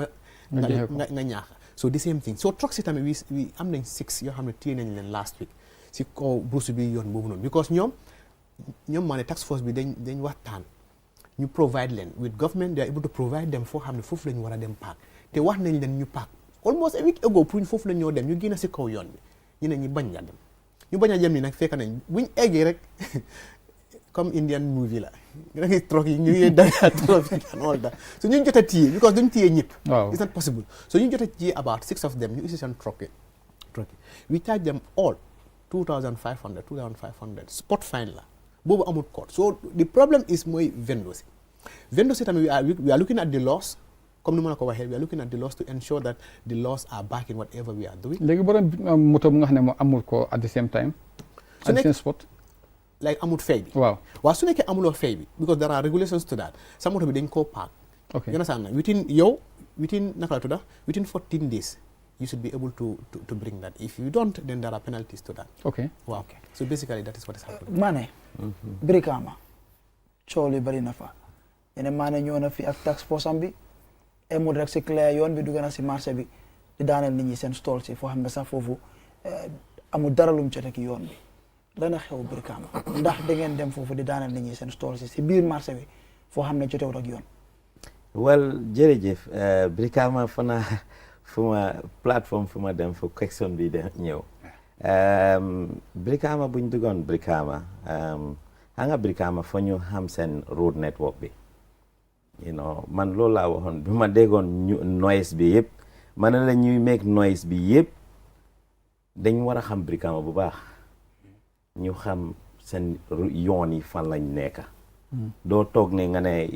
nga ñaax so the same thing so trucks yi tamit we am nañ 6 yoo xam ne téye nañ leen last week si kaw bourse bi yoon boobu noonu because ñoom maa ne task force bi dañ waxtaan ñu provide leen with government they are able to provide them foo xam ne foofu la ñu war a dem park te wax nañ leen ñu park almost a week ago pour foofu la ñoo dem ñu génn si kaw yoon bi ñu ne ñu bañ a dem ñu bañ a dem ni nag fekk nañ buñ eggee rek comme Indian movie la nga gis truck yi ñu ngi dara traffic and all that so ñu jot a téye because duñ téye ñëpp it's not possible so ñu jot a téye about 6 of them ñu isi seen truck yi we charge them all $2,500 spot fine la boobu amul court so the problem is mooy vendors yi tamit we are looking at the laws comme ni ma la ko waxee we are looking at the laws to ensure that the laws are backing whatever we are doing. léegi borom moto bu nga xam ne moo amul ko at the same time. at the same spot. like amul fay bi. waaw su nekkee amuloo fay bi because there are regulations to that sa moto bi dañ koo park. ok you understand within naka la tudda within 14 days you should be able to bring that. If you don't, then there are penalties to that. Okay. Wow. Okay. So basically, that is what is happening. Mané Brikama coow li bari na fa ene Mané ñëw na fi ak tax force bi emul rek si clair yoon bi dugg na si marché bi di daaneel nit ñi seen stall si foo xam ne sax foofu amul dara lum jot ak yoon bi dana xew Brikama ndax da ngeen dem foofu di daaneel nit ñi seen stall si biir marché bi foo xam ne jotewut ak yoon. well jërëjëf Brikama fana fuma plateforme fuma dem fu question bi de ñëw Brikama buñ duggoon Brikama nga Brikama fo ñu xam seen road network bi man loolu laa waxoon bi ma déggoon noise bi yëpp man la ñuy make noise bi yëpp dañ war a xam Brikama bu baax ñu xam seen yoon yi fan lañ nekka doo toog ne nga ne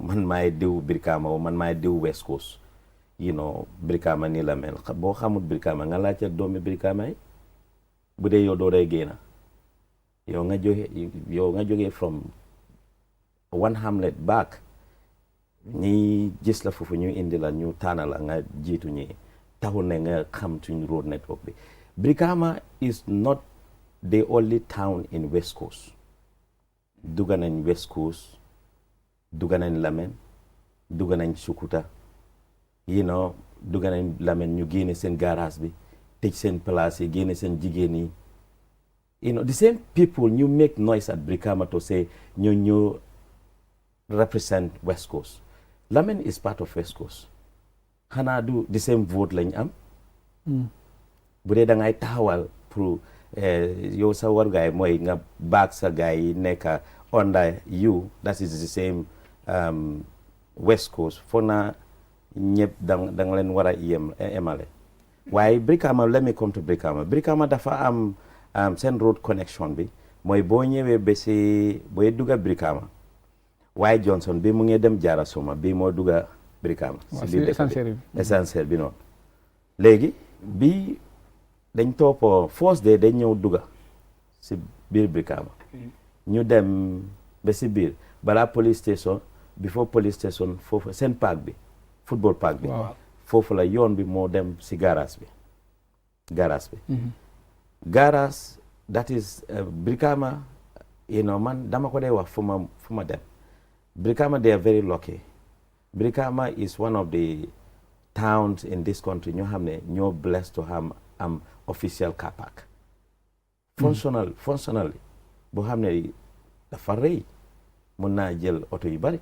man maay diw Brikama o man maay diw West Coast Brikama nii la mel boo xamul Brikama nga laajte doomi Brikama yi bu dee yow doo day génn yow nga jógee from one hamlet back ñi gis la foofu ñu indi la ñu taana la nga jiitu ñi taxul ne nga xam suñ road network bi Brikama is not the only town in West Coast dugga nañ West Coast dugga nañ Lamen dugga nañ Sukuta dugga nañ Lamen ñu génne seen garage bi tëj seen place yi génne seen jigéen yi the same people ñu make noise at Brikama to say ñu represent West Coast Lamen is part of West Coast xanaa du the same vote lañ am bu dee da ngay taxawal pour yow sa war gaay mooy nga baag sa gaay yi nekk under you that is the same West Coast foog naa ñëpp da nga leen war a emale waaye Brikama let me come to Brikama dafa am seen road connection bi mooy boo ñëwee ba si booy dugga Brikama waaye Johnson bi mu ngi dem Jara Suma bi moo dugga Brikama si essentiel bi noonu léegi bi dañ toppoo force de dañ ñëw dugga si biir Brikama ñu dem ba si biir balaa police station before police station foofu seen park bi football park bi foofu la yoon bi moo dem si garage bi garage that is Brikama man dama ko dee wax fu ma dem Brikama they are very lucky Brikama is one of the towns in this country ñoo xam ne ñoo blessed to have am official car park functionally boo xam ne dafa rëy mun naa jël oto yu bari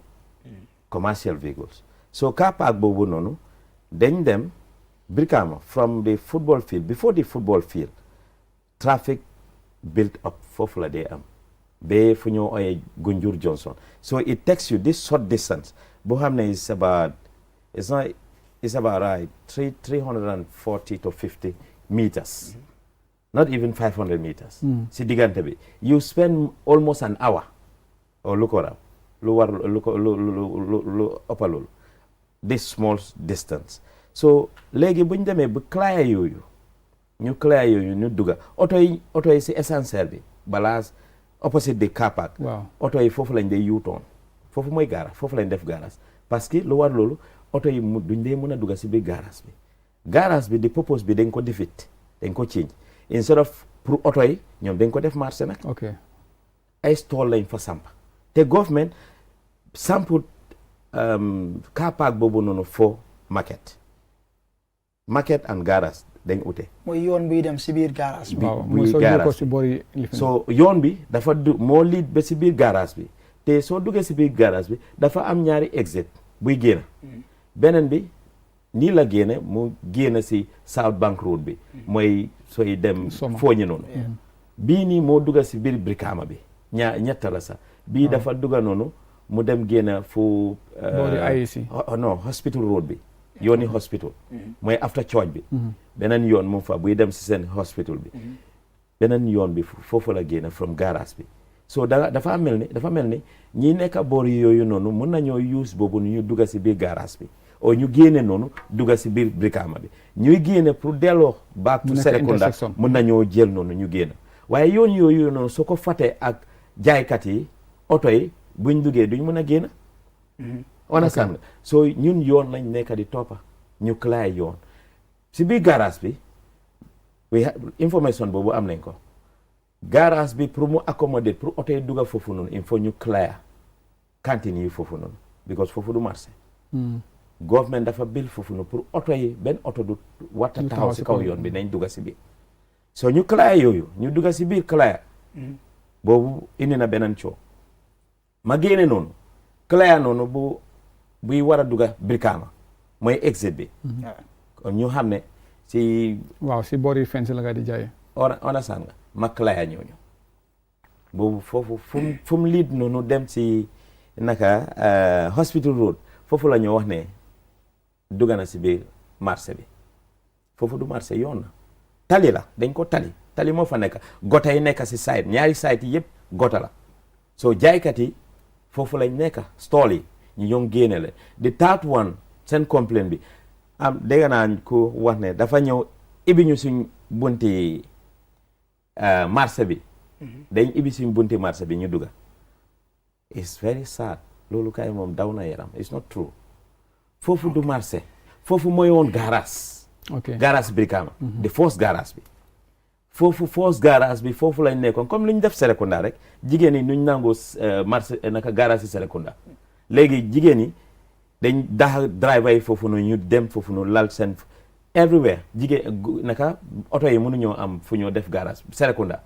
commercial vehicles so car park boobu noonu dañ dem Brikama from the football field before the football field traffic built up foofu la dee am ba fu ñoo ooyee Gunjur Johnson so it takes you this short distance boo xam ne it's about right 340 to 50 meters not even 500 meters si diggante bi you spend almost an hour or lu ko raw lu ëppa loolu this small distance so léegi buñ demee bu claye yooyu ñu dugga oto yi si essentiel bi balaa opposite the car park oto yi foofu lañ dee yuutoon foofu mooy garage foofu lañ def garage parce que lu war loolu oto yi duñ dee mën a dugga si biir garage bi di purpose bi dañ ko defit dañ ko change instead of pour oto yi ñoom dañ ko def marché nag ay stall lañ fa samp te government samput car park boobu noonu fo market and garage dañ ute mooy yoon buy dem si biir garage bi so yoon bi dafa moo lead ba si biir garage bi te soo duggee si biir garage bi dafa am ñaari exit buy génn beneen bi nii la génne mu génn si South Bank Road bi mooy sooy dem fooñi noonu bii nii moo dugga si biir Brikama bi ñetta la sax bii dafa dugga noonu mu dem génn fu non hospital road bi yooni hospital mooy after church bi beneen yoon mu fa buy dem si seen hospital bi beneen yoon bi foofu la génn from garage bi so dafa mel ni ñi nekk boori yooyu noonu mun nañoo use boobu ñu dugga si biir garage bi o ñu génne noonu dugga si biir Brikama bi ñuy génne pour delloo back to Serekunda mun nañoo jël noonu ñu génn waaye yoon yooyu noonu soo ko fatee ak jaaykat yi oto yi buñ duggee duñ mën a génn understand nga so ñun yoon lañ nekk di toppa ñu clay yoon si biir garage bi information boobu am nañ ko garage bi pour mu accommoder pour oto yi dugga foofu noonu il faut ñu clear cantine yi foofu noonu because foofu du marché government dafa bil foofu noonu pour oto yi benn oto du warta taxaw si kaw yoon bi nañ dugga si biir so ñu clear yooyu ñu dugga si biir clear boobu indi na beneen coow ma génne noonu clear noonu buy war a dugga Brikama mooy exit bi kon ñu xam ne si waaw si boori fence la nga di jaayee understand nga ma clear ñooñu boobu foofu fu mu lead noonu dem si naka hospital road foofu la ñu wax ne dugga na si biir marché bi foofu du marché yoon na tali la dañ ko tali moo fa nekk gota yi nekk si side ñaari side yi yëpp gota la so jaaykat yi foofu lañ nekk stall yi ñu ñoom génne la di third one seen complaint bi am dégg naa ko wax ne dafa ñëw ibi ñu suñ bunti marché bi dañ ibi suñ bunti marché bi ñu dugga it's very sad loolu kay moom daw na yaram it's not true foofu du marché foofu mooy woon garage garage Brikama the first garage bi first garage bi foofu lañ nekkoon comme lu ñu def Serekunda rek jigéen yi nuñ nangoo marché naka garage yi Serekunda léegi jigéen yi dañ dax driver yi foofu noonu ñu dem foofu noonu lal seen everywhere jigéen naka oto yi mënuñoo am fu ñoo def garage Serekunda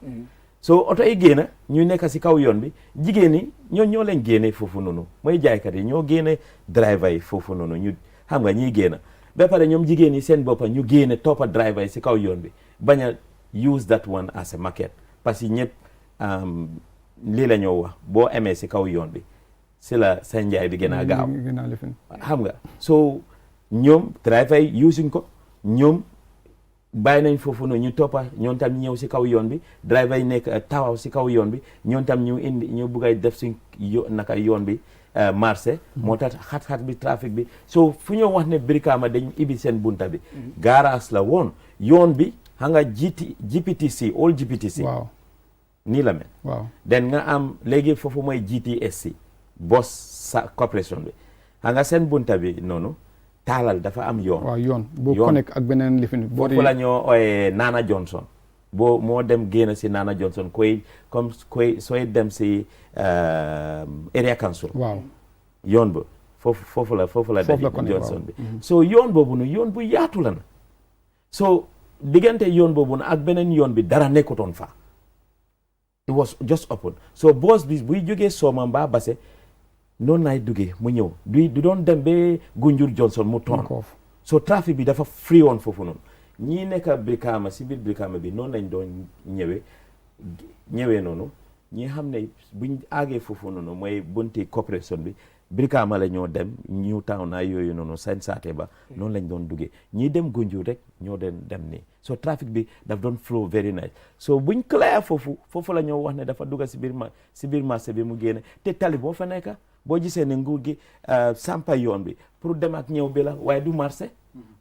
so oto yi génn ñu nekk si kaw yoon bi jigéen yi ñoo leen génne foofu noonu mooy jaaykat yi ñoo génne driver yi foofu noonu ñu xam nga ñiy génn ba pare ñoom jigéen yi seen boppa ñu génne toppa driver yi si kaw yoon bi bañ a use that one as a market parce que ñëpp lii la ñoo wax boo amee si kaw yoon bi si la sa njaay bi gën a gaaw xam nga so ñoom driver yi using ko ñoom bàyyi nañ foofu noonu ñu toppa ñoom tam ñëw si kaw yoon bi driver yi nekk tawaw si kaw yoon bi ñoom tam ñu bugg a def suñ naka yoon bi marché moo tax xat-xat bi trafic bi so fu ñoo wax ne Brikama dañ ibi seen bunta bi garage la woon yoon bi xam nga GPTC all GPTC waaw nii la mel waaw den nga am léegi foofu mooy GTSC boss sa corporation bi xam nga seen bunta bi noonu taalal dafa am yoon waaw yoon boo connect ak beneen lifin foofu la ñoo ooyee Nana Johnson boo moo dem génn si Nana Johnson koy sooy dem si area council waaw yoon ba foofu la def Johnson bi so yoon boobu nu yoon bu yaatu la na so diggante yoon boobu na ak beneen yoon bi dara nekkutoon fa it was just open so boss bi buy jógee Soma mbaa Basse noonu laay duggee mu ñëw du doon dem ba Gunjur Johnson mu toon so trafic bi dafa free woon foofu noonu ñii nekk Brikama si biir Brikama bi noonu lañ doon ñëwee noonu ñi xam ne buñ aagee foofu noonu mooy bunti corporation bi Brikama la ñoo dem New Town naa yooyu noonu seen saate ba noonu lañ doon duggee ñii dem Gunjur rek ñoo dem nii so trafic bi daf doon flow very nice so buñ clear foofu la ñoo wax ne dafa dugga si biir marché bi mu génne te tali boo fa nekka boo gisee ne nguur gi sampa yoon bi pour dem ak ñëw bi la waaye du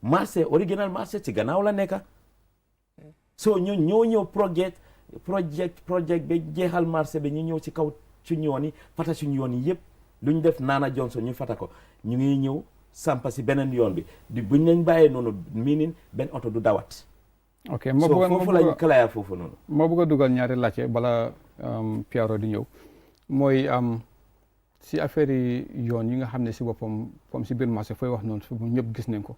marché original marché ci gannaaw la nekka so ñoo ñëw project ba jeexal marché bi ñu ñëw ci kaw suñu yoon yi fata suñu yoon yi yëpp lu ñu def Nana Johnson ñu fata ko ñu ngi ñëw sampa si beneen yoon bi buñ leen bàyyee noonu miinin benn oto du dawat ok foofu lañ clear foofu noonu moo bëgg a dugal ñaari laajte bala Piaro di ñëw mooy si affaire yi yoon yi nga xam ne si boppam comme si biir marché fooy wax noonu su ñëpp gis nañ ko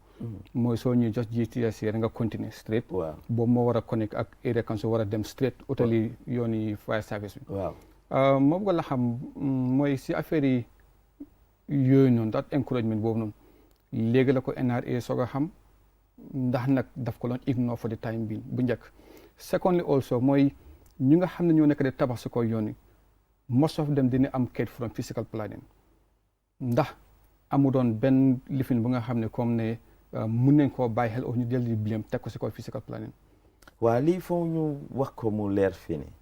mooy soo ñuy just GTS yi nga continuer straight boobu moo war a connect ak area council war a dem straight utali yoon yi fire service bi waaw moo bëgg la xam mooy si affaire yi yooyu noonu dat encouragement boobu noonu léegi la ko NRA soog a xam ndax nag daf ko doon ignore for the time bi bu njëkk secondly also mooy ñi nga xam ne ñoo nekk di tabax si ko yoon yi most of them dina am kayit from physical planning ndax amu doon benn lifin bu nga xam ne comme ne mun nañ koo bàyyi xel ñu del di blame teg ko si kaw physical planning waaw lii foo ñu wax ko mu leer fii nii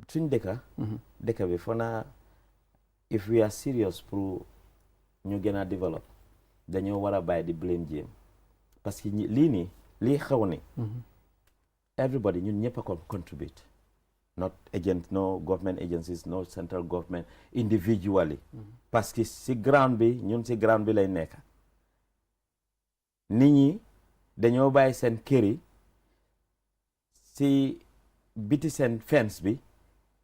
suñ dëkka bi foo naa if we are serious pour ñu gën a develop dañoo war a bàyyi di blame jéem parce que lii xew ni everybody ñun ñëpp a ko contribute not no government agencies, no central government, individually. Parce que si ground bi, ñun si ground bi lay nekk. nit ñi dañoo bàyyi seen kër yi si biti seen fence bi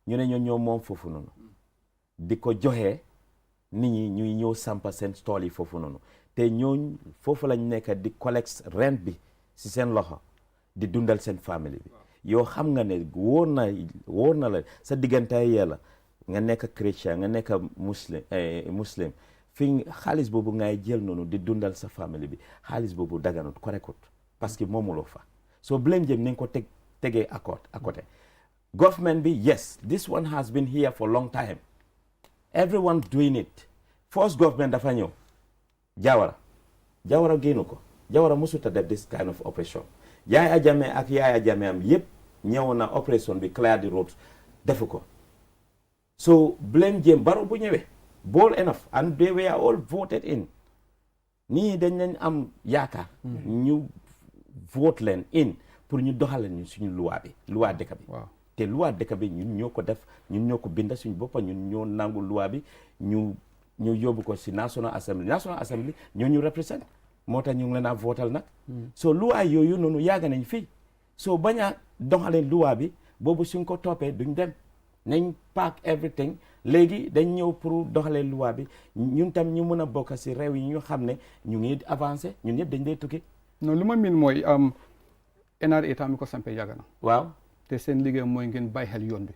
ñu ne ñoo moom foofu noonu di ko joxe nit ñi ñuy ñëw sampa seen tool yi foofu noonu te ñooñ foofu lañ nekk di collect rent bi si seen loxo di dundal seen famille bi yow xam nga ne wóor na la sa diggante yàlla nga nekk chrétien nga nekk muslim fi xaalis boobu ngay jël noonu di dundal sa famille bi xaalis boobu daganut correctut parce que moomuloo fa so blame jëm nañ ko tegee à côté government bi yes this one has been here for long time everyone doing it first government dafa ñëw Jawara génnu ko Jawara musuta def this kind of operation Yaya Jammeh ak Yaya Jammeh am yëpp ñëw na operation bi clear the roads defu ko so blame jëm Barrow bu ñëwee bold enough and they were all voted in nii dañ leen am yaakaar ñu vote leen in pour ñu doxaleen ñu suñu loi dëkk bi te loi dëkk bi ñun ñoo ko def ñun ñoo ko binda suñu boppa ñun ñoo nangu loi bi ñu yóbbu ko si National Assembly ñoo ñu represent moo tax ñu ngi leen a votal nag so loi yooyu noonu yàgg nañ fii so bañ a doxaleen loi bi boobu suñ ko toppee duñ dem nañ pack everything léegi dañ ñëw pour doxalee loi bi ñun tam ñu mën a bokk si réew yi ñu xam ne ñu ngi avancé ñun ñëpp dañ dee tukki non lu ma miin mooy NRA tam mi ko sampee yàgg na waaw te seen liggéey mooy ngeen bàyyi xel yoon bi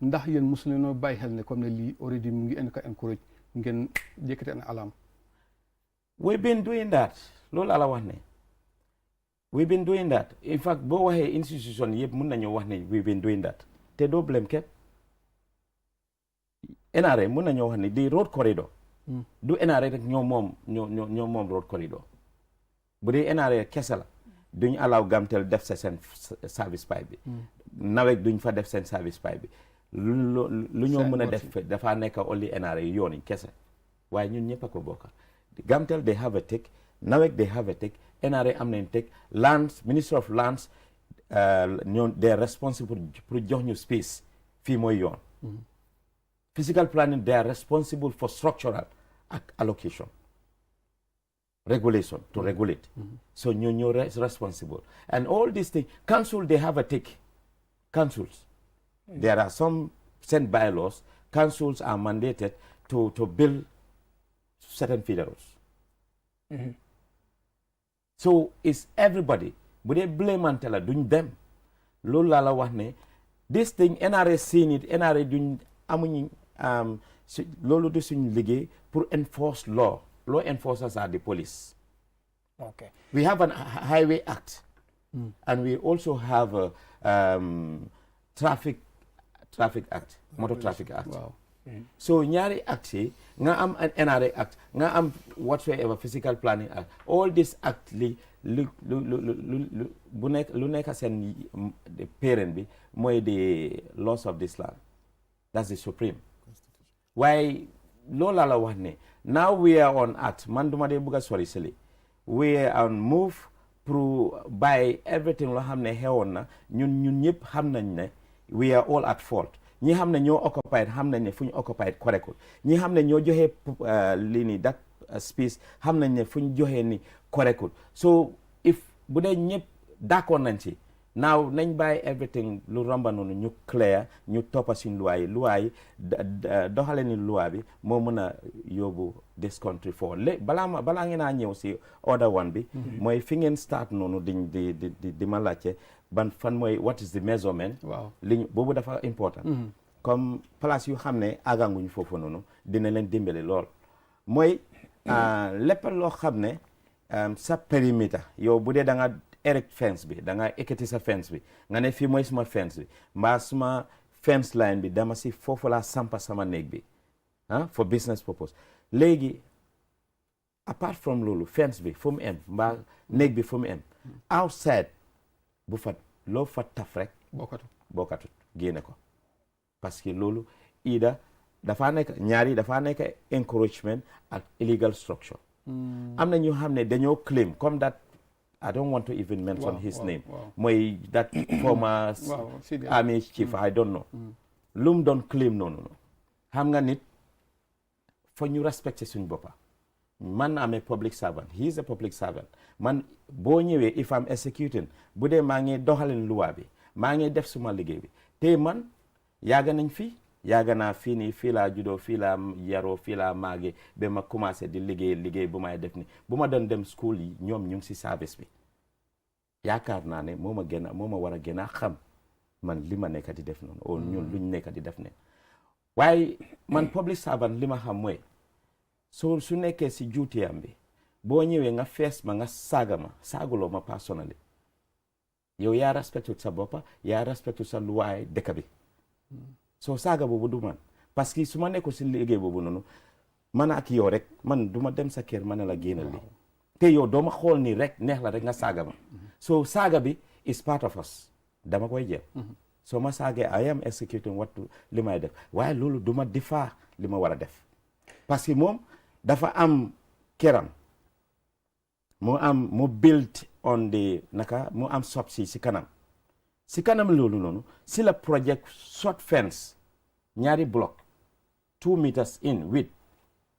ndax yéen mosu leen noo bàyyi xel ne comme ne lii already mu ngi encourage ngeen yëkkati an alam we've been doing that loolu ala wax ne we've been doing that in fact boo waxee institution yëpp mun nañoo wax ne we've been doing that te doo blame kenn NRA mun nañoo wax ne di road corridor du NRA rek ñoo moom road corridor bu dee NRA kese la duñ allow Gamtel def seen service pipe bi nawet duñ fa def seen service pipe bi lu ñoo mën a def dafa nekk only NRA yoon yi kese waaye ñun ñëpp a ko bokk Gamtel they have a take nawet they have a take NRA am nañ take lands Ministry of Lands ñoom they responsible pour jox ñu space fii mooy yoon physical planning they are responsible for structural allocation regulation to regulate so you're responsible and all these things council they have a take councils there are some sent bylaws councils are mandated to build certain federals so it's everybody bu dee blamante la duñ dem loolu laa la wax ne this thing NRA seen it NRA duñ amuñ loolu du suñ liggéey pour enforce law enforcers are the police. Okay. We have a highway act, and we also have a traffic act, motor traffic act. Wow. So ñaari act yi nga am an NRA act, nga am whatsoever physical planning act. All this act lu nekk seen parent bi mooy the laws of this land. That's the supreme. Why loolu la wax ne now we are on act man duma dee bëgg a sori sili we are on move pour by everything loo xam ne xewoon na ñun ñëpp xam nañ ne we are all at fault ñi xam ne ñoo occupied xam nañ ne fu ñu occupied correctly ñi xam ne ñoo joxe lii ni that space xam nañ ne fu ñu joxe ni correctly so if bu dee ñëpp d'accord nañ ci now nañ bàyyi everything lu romba noonu ñu clear ñu toppa suñ loi yi doxale ni loi bi moo mën a yóbbu this country for balaa ngeen a ñëw si order one bi mooy fi ngeen start noonu di ma laajte ban fan mooy what is the measurement waaw liñ boobu dafa important comme place yu xam ne àgganguñ foofu noonu dina leen dimbale lool mooy lépp loo xam ne sa périmètre yow bu dee da nga erect fence bi da nga ekkati sa fence bi nga ne fii mooy suma fence bi mbaa suma fence line bi dama si foofu laa sampa sama néeg bi for business purpose léegi apart from loolu fence bi fu mu em mbaa néeg bi fu mu em outside bu fa loo fa taf rek bokkatut génne ko parce que loolu ida dafa nekk ñaari dafa nekk encouragement ak illegal structure am na ñu xam ne dañoo claim comme that I don't want to even mention his name. Mooy that former army chief, I don't know. Lum doon claim no. Xam nga nit fa ñu respecté suñ boppa man am a public servant he is a public servant man boo ñëwee if I'm executing bu dee maa ngi doxalin luwaa bi maa ngi def suma liggéey bi te man yàgg nañ fi yàgg naa fii nii fii laa juddoo fii laa yaroo fii laa maagee ba ma commencé di liggéey bu may def ni bu ma doon dem school yi ñoom ñu ngi si service bi yaakaar naa ne moo ma war a gën a xam man li ma nekk di def noonu o ñun luñ nekk di def ne waaye man public servant li ma xam mooy su nekkee si juutiyam bi boo ñëwee nga fees ma nga saaga ma saaguloo ma personnally yow yaa respecté sa boppa yaa respecté sa luwaay dëkk bi soo saaga boobu du man parce que su ma nekkul si liggéey boobu noonu man ak yow rek man du ma dem sa kër ma ne la génnal li te yow doo ma xool nii rek neex la rek nga saaga ma so saaga bi is part of us dama koy jël soo ma saagee I am executing what li may def waaye loolu du ma difaa li ma war a def parce que moom dafa am këram mu build on the naka mu am sob si kanam loolu noonu si la project short fence ñaari block 2 meters in width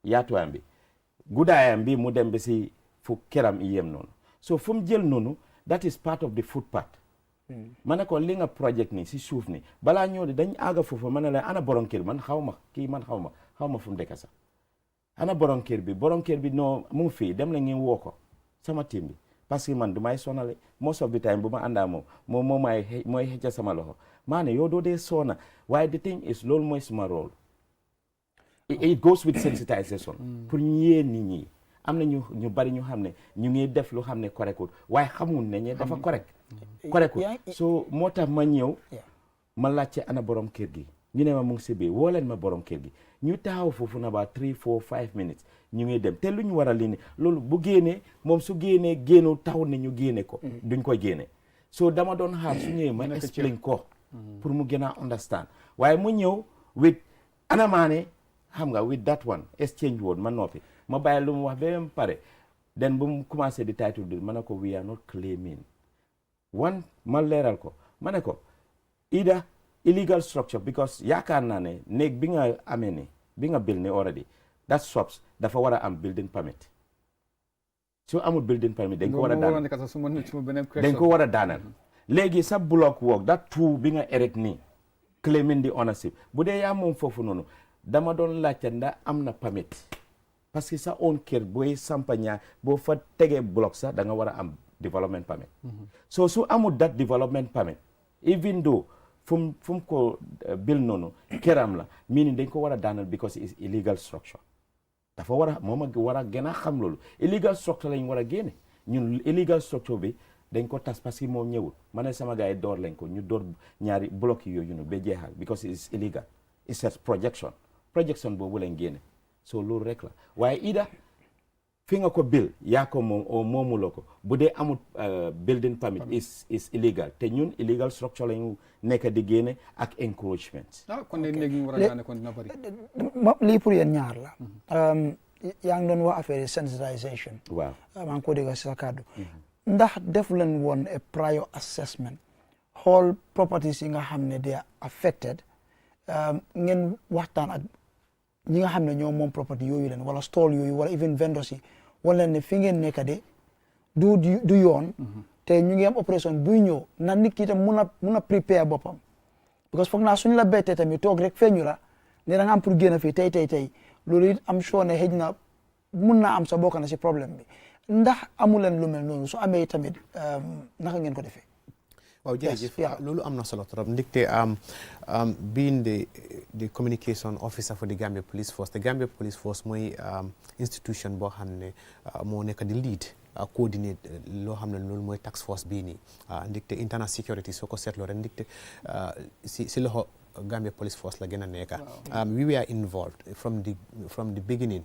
yaatuwaayam bi guddaayam bi mu dem ba si fu këram i yem noonu so fu mu jël noonu that is part of the footpath ma ne ko li nga project ni si suuf ni balaa ñëw di dañ àgga foofu ma ne la ana borom kër man xaw ma fu mu dëkk sax ana borom kër bi non mu ngi fii dem la ngeen woo ko sama team bi parce que man du may sonale most of the time bu ma àndaa moom mooy xëcca sama loxo maa ne yow doo dee sona waaye the thing is loolu mooy suma rôle it goes with sensitization pour ñee nit ñi am na ñu bari ñu xam ne ñu ngi def lu xam ne correctul waaye xamul ne ñe dafa correctul so moo tax ma ñëw ma laajte ana borom kër gi ñu ne ma mu ngi si biir woo leen ma borom kër gi ñu taxaw foofu na ba 3 4 5 minutes ñu ngi dem te lu ñu war a lii ne loolu bu génnee moom su génnee génnu taxaw ne ñu génne ko duñ koy génne so dama doon xaar su ñëwee ma explain ko pour mu gën a understand waaye mu ñëw with anamaane xam nga with that one exchange word ma noppi ma bàyyi lu mu wax ba mu pare den bu mu commencé di title di ma ne ko we are not claiming ma leeral ko ma ne ko either illegal structure because yaakaar naa ne néeg bi nga amee ni bi nga build ni already that shops dafa war a am building permit su amul building permit dañ ko war a daanal léegi sa block work that two bi nga erect nii claiming the ownership bu dee yaa moom foofu noonu dama doon laajte ndax am na permit parce que sa own kër booy sampaña boo fa tegee block sax da nga war a am development permit so su amul that development permit even though fu mu ko bil noonu këram la meaning dañ ko war a daanal because it's illegal structure dafa war a moom a war a gën a xam loolu illegal structure lañ war a génne ñun illegal structure bi dañ ko tas parce que moom ñëwul ma ne sama gars yi door lañ ko ñu door ñaari bloc yooyu ñu ba jeexal because it's illegal it's a projection boobu lañ génne so loolu rek la waaye ida fi nga ko bil yaa ko moom o moomuloo ko bu dee amul building permit is illegal te ñun illegal structure lañu nekk di génne ak encroachment kon ne léegi ñu war a daane kon dina bari lii pour yéen ñaar la yaa ngi doon wax affaire sensitization waaw maa ngi ko dégg si sa kàddu ndax def leen woon a prior assessment xool properties yi nga xam ne they are affected ngeen waxtaan ak ñi nga xam ne ñoom moom property yooyu leen wala stall yooyu wala even vendors yi wala ne fi ngeen nekk de du yoon te ñu ngi am opération buy ñëw na nit ki itam mun a prepare boppam because foog naa suñu la bettee tamit toog rek feeñu la ne da nga am pour génn fii tey loolu it am soo ne xëj na mun naa am sa bokk na si problème bi ndax amu leen lu mel noonu su amee tamit naka ngeen ko defee waaw jërëjëf loolu am na solo trop ndikte being the communication officer for the Gambia Police Force the Gambia Police Force mooy institution boo xam ne moo nekk di lead coordinate loo xam ne loolu mooy task force bii nii ndikte internal security soo ko seetloo rek ndikte si loxo Gambia Police Force la gën a nekk we were involved from the beginning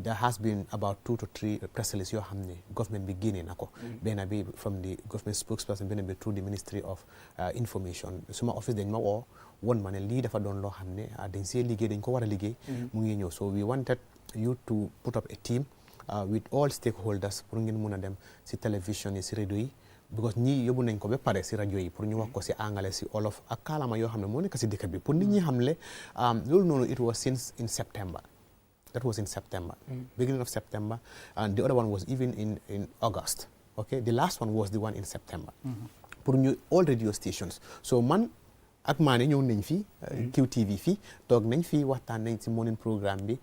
there has been about 2 to 3 press releases yoo xam ne government bi génnee na ko benn bi from the government spokesperson benn bi through the Ministry of Information suma office dañ ma woo won ma ne lii dafa doon loo xam ne dañ see liggéey dañ ko war a liggéey mu ngi ñëw so we wanted you to put up a team with all stakeholders pour ngeen mun a dem si télévision yi si rajo yi because ñii yóbbu nañ ko ba pare si rajo yi pour ñu wax ko si anglais si olof ak kaalama yoo xam ne moo nekk si dëkk bi pour nit ñi xam le loolu noonu it was since in September That was in September, beginning of September, and the other one was even in August. Okay, the last one was the one in September. Pour ñu all radio stations. So man ak maane ñëw nañ fi QTV fi toog nañ fi waxtaan nañ ci morning programme bi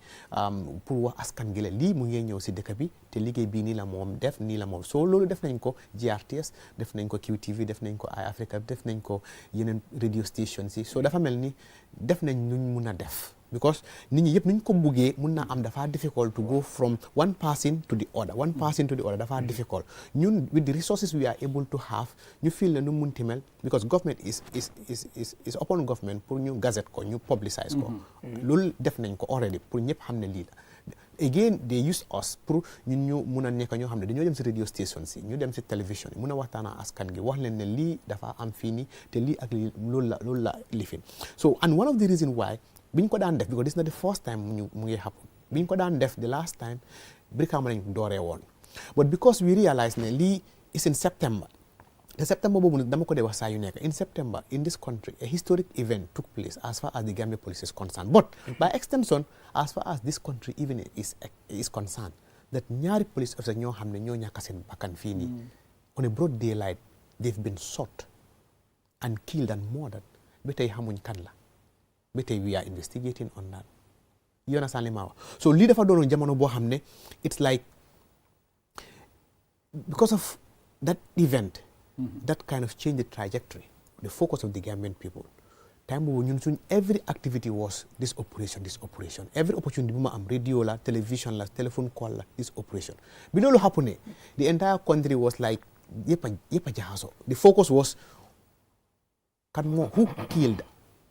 pour wax askan gi la lii mu ngi ñëw ci dëkk bi te liggéey bii nii la moom def nii la moom soo loolu def nañ ko GRTS def nañ ko QTV def nañ ko Eye Africa def nañ ko yeneen radio stations yi so dafa mel ni def nañ nuñ mun a def because nit ñi yëpp nuñ ko buggee mun naa am dafa difficult to go from one person to the other dafa difficult ñun with the resources we are able to have ñu feel ne nu munti mel because government is upon government pour ñu gazette ko ñu publicize ko loolu def nañ ko already pour ñëpp xam ne lii la again they use us pour ñun ñu mun a nekk ñoo xam ne dañoo dem si radio stations yi ñu dem si télévision yi mun a waxtaan ak askan gi wax leen ne lii dafa am fii nii te lii ak lii loolu la lifin so and one of the reason why biñ ko daan def because this is not the first time mu ngi happen biñ ko daan def the last time Brikama lañ dooree woon but because we realize ne lii is in September te September boobu nag dama ko dee wax saa yu nekk in September in this country a historic event took place as far as the Gambia police is concerned but by extension as far as this country even is concerned that ñaari police officers ñoo xam ne ñoo ñàkk seen bakkan fii nii on a broad daylight they've been shot and killed and murdered ba tey xamuñ kan la ba tey we are investigating on that you understand li ma wax so lii dafa doonoon jamono boo xam ne it's like because of that event that kind of changed the trajectory the focus of the Gambian people time boobu ñun suñ every activity was this operation every opportunity bu ma am radio la television la telephone call la this operation bi loolu happen the entire country was like yëpp a jaxaso the focus was kan moo who killed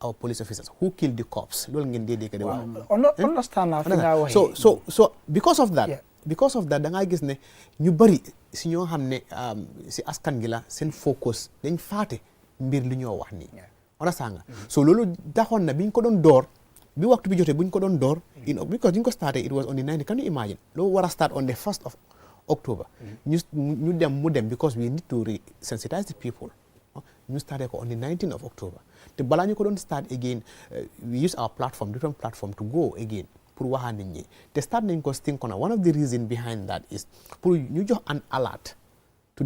our police officers who killed the cops loolu ngeen dee dégg de wax understand naa fi nga waxee so because of that da ngaa gis ne ñu bari si ñoo xam ne si askan gi la seen focus dañ faate mbir li ñoo wax nii understand nga so loolu taxoon na biñ ko doon door bi waxtu bi jotee buñ ko doon door because ñu ko started it was on the 19th can you imagine loolu war a start on the 1st of October ñu dem because we need to sensitize the people ñu started ko on the 19th of October te balaa ñu ko doon start again we use our different platform to go again pour waxaa nit ñi te start nañ ko sting corner one of the reason behind that is pour ñu jox an alert to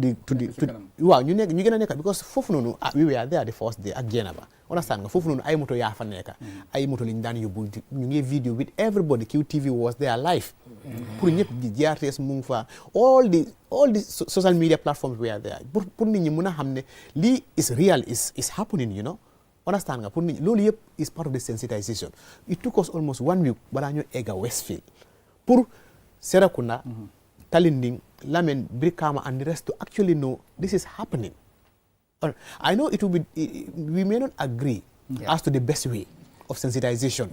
waaw ñu gën a nekk because foofu noonu we were there the first day ak Jenaba understand nga foofu noonu ay moto yaa fa nekk ay moto lañ daan yóbbu ñu ngi video with everybody QTV was there live pour ñëpp di GRTS mu ngi fa all the social media platforms were there pour nit ñi mën a xam ne lii is real is happening you know understand nga pour nit ñi loolu yëpp is part of the sensitization it took us almost 1 week balaa ñu egga Westfield pour Serekunda Talinding Lamen Brikama and the rest to actually know this is happening. I know we may not agree as to the best way of sensitization.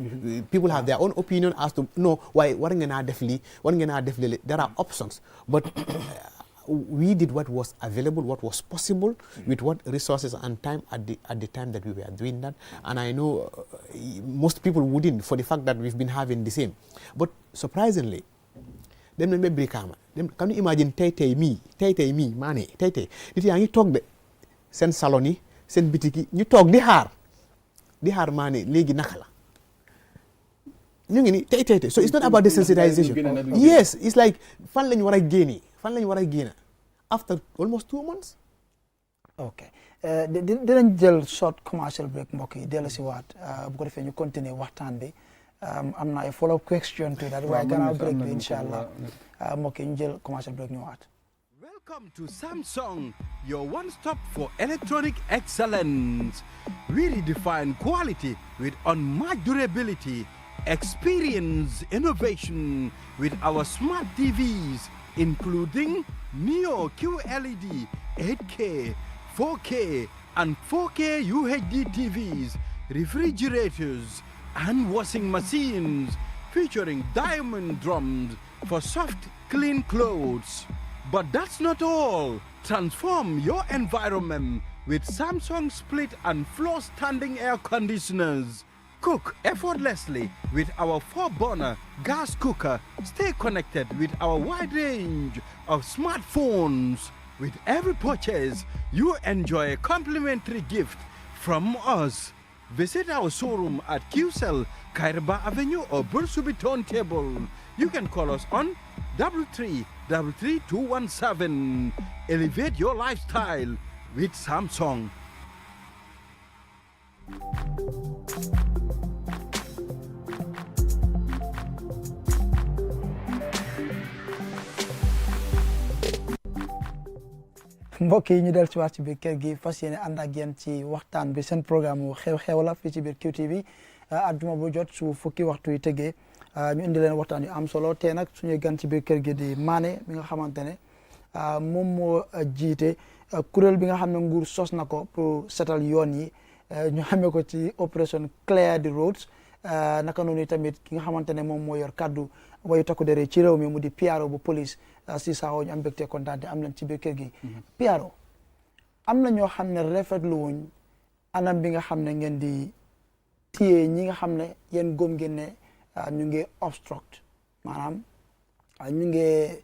People have their own opinion as to no why there are options, but we did what was available, what was possible with what resources and time at the time that we were doing that. And I know most people wouldn't for the fact that we've been having the same, but surprisingly. Dem nañ ba Brikama can you imagine tey mii maane tey nit yaa ngi toog de seen salon yi seen bitik yi ñu toog di xaar maane léegi naka la ñu ngi ni tey so it's not about the sensitization yes it's like fan lañ war a génne after almost 2 months ok dinañ jël short commercial break mbokk yi dellu si waat bu ko defee ñu continuer waxtaan bi am na a follow up question to that waaye gannaaw break bi inshallah mbokk yi ñu jël commercial break ñu waat. Welcome to Samsung, your one-stop for electronic excellence. We redefine quality with unmatched durability. Experience innovation with our smart TVs, including Neo QLED, 8K, 4K, and 4K UHD TVs, refrigerators, and washing machines, featuring diamond drums for soft, clean clothes. But that's not all. Transform your environment with Samsung split and floor standing air conditioners. Cook effortlessly with our 4-burner gas cooker. Stay connected with our wide range of smartphones. With every purchase, you enjoy a complimentary gift from us. visit our showroom at Xew Xew, Kairaba Avenue or Bursubi Turntable. You can call us on 3333 Elevate your lifestyle with Samsung. mbokk yi ñu del ci waat ci biir kër gi fas yéene ànd ak yéen ci waxtaan bi seen programme xew-xew la fii ci biir QTV àjjuma bu jot su fukki waxtu yi tëggee ñu indi leen waxtaan yu am solo te nag suñuy gan ci biir kër gi di Mané mi nga xamante ne moom moo jiite kuréel bi nga xam ne nguur sos na ko pour setal yoon yi ñu xamee ko ci opération Clear the Roads naka noonu tamit ki nga xamante ne moom moo yor kaddu wayu takku dere ci réew mi mu di PRO bu police si saa ñu am mbégte kontaan te am leen ci biir kër gi. PRO am na ñoo xam ne rafetlu wuñ anam bi nga xam ne ngeen di téye ñi nga xam ne yéen góom ngeen ne ñu ngi obstruct maanaam ñu ngi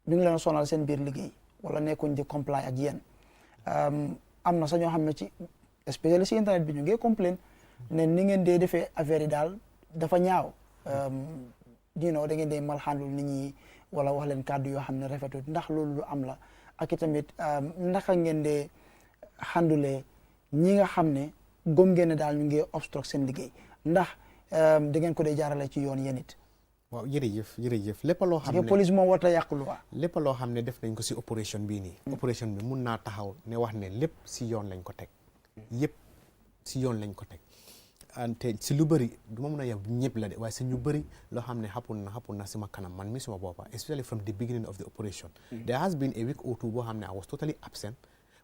leen sonal seen biir liggéey wala nekkuñ di comply ak yéen am na sax ñoo xam ne ci especially si internet bi ñu ngi complain ne ni ngeen dee defee affaire yi daal dafa ñaaw da ngeen dee mal handul nit ñi wala wax leen kàddu yoo xam ne rafetul ndax loolu lu am la ak i tamit naka ngeen dee handule ñi nga xam ne gom ngeen ne daal ñu ngi obstruct seen liggéey ndax da ngeen ko dee jaarale ci yoon yéen it. waaw jërëjëf lépp loo xam ne police moom warta yàq lu waa lépp loo xam ne def nañ ko si opération bii nii opération bi mun naa taxaw ne wax ne lépp si yoon lañ ko teg yëpp si yoon lañ ko teg te si lu bëri du ma mun a yow ñëpp la de waaye si ñu bëri loo xam ne happen na sima kanam man mi suma boppa especially from the beginning of the operation there has been a week or two boo xam ne I was totally absent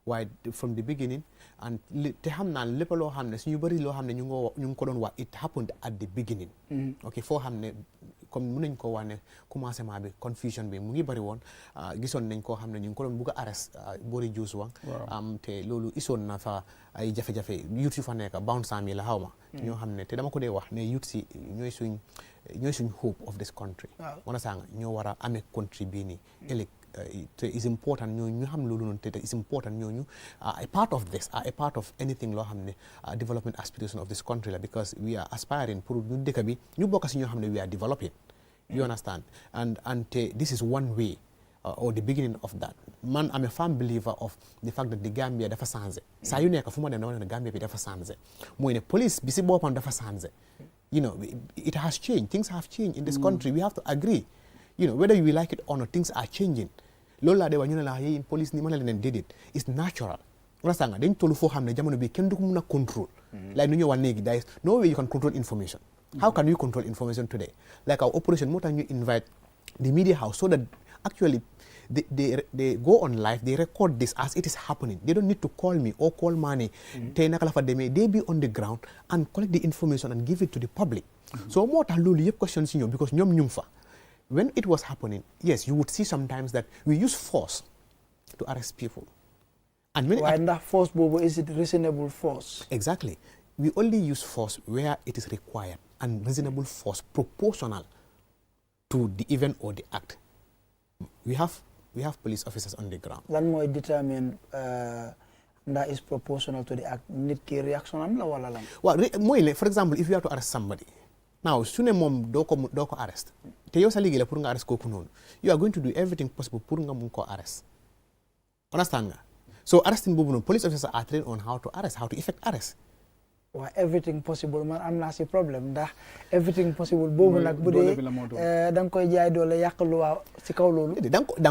waaye from the beginning and te xam naa lépp loo xam ne suñu bëri loo xam ne ñu ngi ko doon wax it happened at the beginning ok foo xam ne comme mun nañ ko wax ne commencement bi confusion bi mu ngi bëri woon gisoon nañ koo xam ne ñu ngi ko doon bugg a arrest boori Juus wang te loolu isoon na fa ay jafe-jafe youth yu fa nekk bounce mi la xaw ma ñoo xam ne te dama ko dee wax ne youth si ñooy suñ hope of this country wana sanga ñoo war a amee country bii nii ëllëg te is important ñooñu ñu xam loolu noonu te is important ñooñu a part of this a part of anything loo xam ne development aspiration of this country la because we are aspiring pour ñu dëkk bi ñu bokk si ñoo xam ne we are developing you understand and this is one way or the beginning of that man I'm a firm believer of the fact that the Gambia dafa changé saa yu nekk fu ma dem dama ne Gambia bi dafa changé mooy ne police bi si boppam dafa changé you know it has changed things have changed in this country we have to agree you know whether you like it or not things are changing loolu laa de wax ñu ne la yéen police ni ma la leen déedéet it's natural understand nga dañ tollu foo xam ne jamono bi kenn du ko mun a control like nu ñu wax léegi there is no way you can control information how can you control information today like our operation moo tax ñu invite the media house so that actually they go on live they record this as it is happening they don't need to call me or call Mané tey naka la fa demee they be on the ground and collect the information and give it to the public so moo tax loolu yëpp question si ñoom because ñoom ñu ngi fa when it was happening yes you would see sometimes that we use force to arrest people and when waaye ndax force boobu is it reasonable force exactly we only use force where it is required and reasonable force proportional to the event or the act we have police officers on the ground lan mooy determine ndax is proportional to the act nit ki reaction am la wala lan waaw mooy ne for example if you have to arrest somebody now su ne moom doo ko arrest te yow sa liggéey la pour nga arrest kooku noonu you are going to do everything possible pour nga mun koo arrest understand nga so arresting boobu noonu police officers are trained on how to arrest how to effect arrest waaw everything possible man am naa si problème ndax everything possible boobu nag bu dee da nga koy jaay doole yàq lu waa si kaw loolu da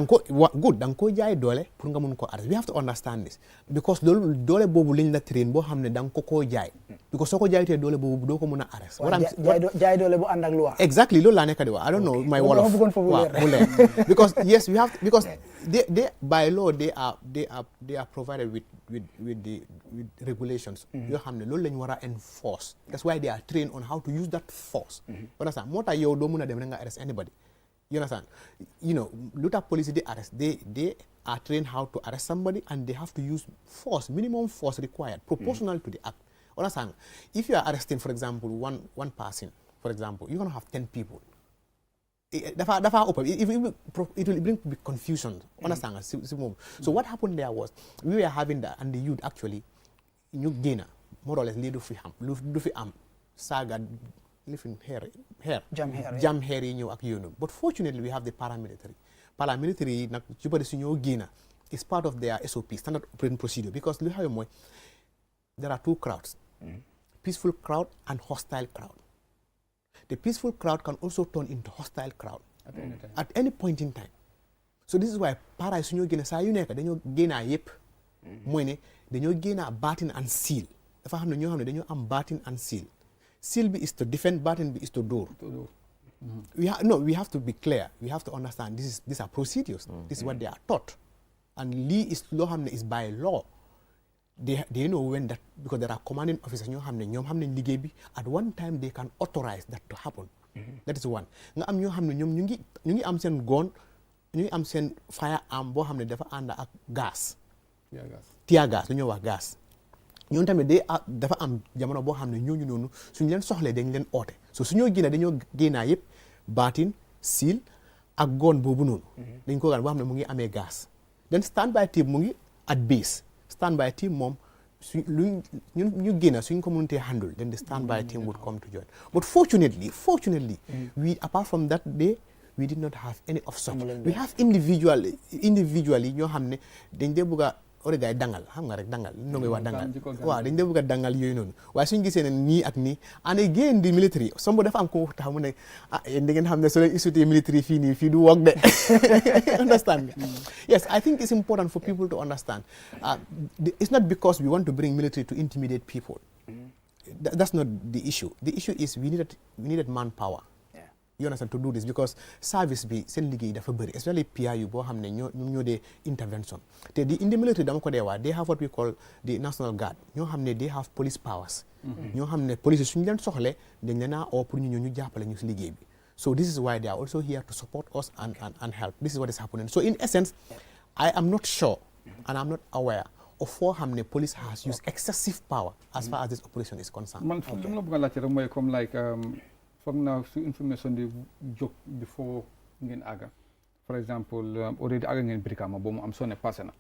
nga ko jaay doole pour nga mun koo arrest we have to understand this because loolu doole boobu liñ la train boo xam ne da nga ko jaay because soo ko jaaytee doole boobu doo ko mun a arrest jaay doole bu ànd ak lu waa exactly loolu laa nekk di wax I don't know my wolof waaw bu leer because yes we have because they by law they are provided with regulations yoo xam ne loolu lañ war a enforce that's why they are trained on how to use that force understand moo tax yow doo mun a dem rek nga arrest anybody you understand you know lu tax police di arrest they are trained how to arrest somebody and they have to use force minimum force required proportional to the act understand if you are arresting for example one person for example you're going to have 10 people dafa open it will bring confusion understand si moom so what happened there was we were having that and the youth actually ñu génna more or less lii du fi am saaga lifin jam xeer yi ñëw ak yoonu but fortunately we have the paramilitary yi nag ci bëri su ñoo génna is part of their SOP standard operating procedure because li xawe mooy there are two crowds peaceful crowd and hostile crowd. The peaceful crowd can also turn into hostile crowd at any point in time. So this is why para yi su ñoo génna saa yu nekk dañoo génnaa yëpp mooy ne dañoo génnaa baatin and seal dafa xam ne ñoo xam ne dañoo am baatin and seal. Seal bi is to defend, baatin bi is to dóor. We have to be clear. We have to understand these are procedures. This is what they are taught. And lii is loo xam ne is by law. They know when that, because there are commanding officers ñoo xam ne ñoom xam nañ liggéey bi at one time they can authorize that to happen. That is one. Nga am ñoo xam ne ñoom ñu ngi am seen gun, ñu ngi am seen firearm boo xam ne dafa ànd ak gaz. Tear gas lu ñoo wax gaz. ñoom tamit dafa am jamono boo xam ne ñooñu noonu suñu leen soxlee dañ leen oote so suñoo génne dañoo génnaa yëpp baatin seal ak goon boobu noonu dañ ko gaan boo xam ne mu ngi amee gaz then stand by team mu ngi at base stand by team moom ñu génna suñ ko mënutee handle then the stand by team would come to join but fortunately we apart from that day we did not have any of such we have individually ñoo xam ne dañ dee bëgg a ore gars yi dangal xam nga rek dangal no ngay wax dangal waaw dañ dee bëgg a dangal yooyu noonu waaye suñu gisee ne nii ak nii and again the military sombo dafa am ko taxaw mu ne yéen da ngeen xam ne soo leen institut military fii du work de understand nga yes I think it's important for people to understand it's not because we want to bring military to intimidate people that's not the issue is we needed manpower you understand to do this because service bi seen liggéey dafa bëri especially PIU boo xam ne ñoo dee intervention te in the military dama ko dee waa they have what we call the national guard ñoo xam ne they have police powers ñoo xam ne police suñu leen soxle dañ leen a oo pour ñu jàppale ñu si liggéey bi so this is why they are also here to support us and help this is what is happening so in essence I am not sure and I'm not aware of foo xam ne police has used excessive power as far as this operation is concerned man li ma la bëgg a laajte rek mooy comme like foog naa su information di jóg before ngeen àgga for example already àgga ngeen Brikama boo mu am sonné passé na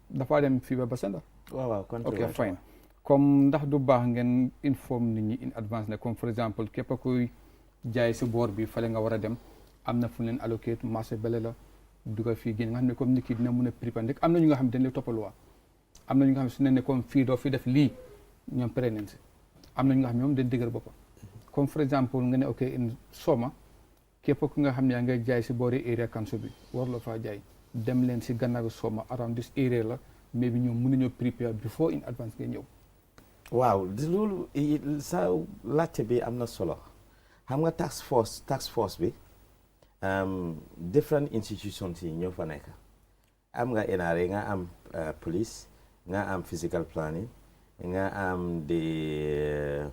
dafa dem fii ba Basenda waaw ok fine comme ndax du baax ngeen inform nit ñi in advance ne comme for exemple képp kuy jaay si boor bi fale nga war a dem am na fu leen allocate marché bele la duga fii génn nga xam ne comme nit ki dina mën a préparer ndek am na ñu nga xam ne dañ lay toppal waa am na ñu nga xam ne su ne ne comme fii doo fi def lii ñoom pare nañ si am na ñu nga xam ne ñoom dañ dëgër boppam comme for exemple nga ne ok in Soma képp ku nga xam ne yaa ngay jaay si boori area council bi warloo faa jaay dem leen si gannaaw Soma around this area la mais bi ñoom mën nañoo prepare before in advance ngay ñëw. waaw loolu sa laajte bi am na solo xam nga task force bi different institutions yi ñoo fa nekk am nga NRA nga am police nga am physical planning nga am the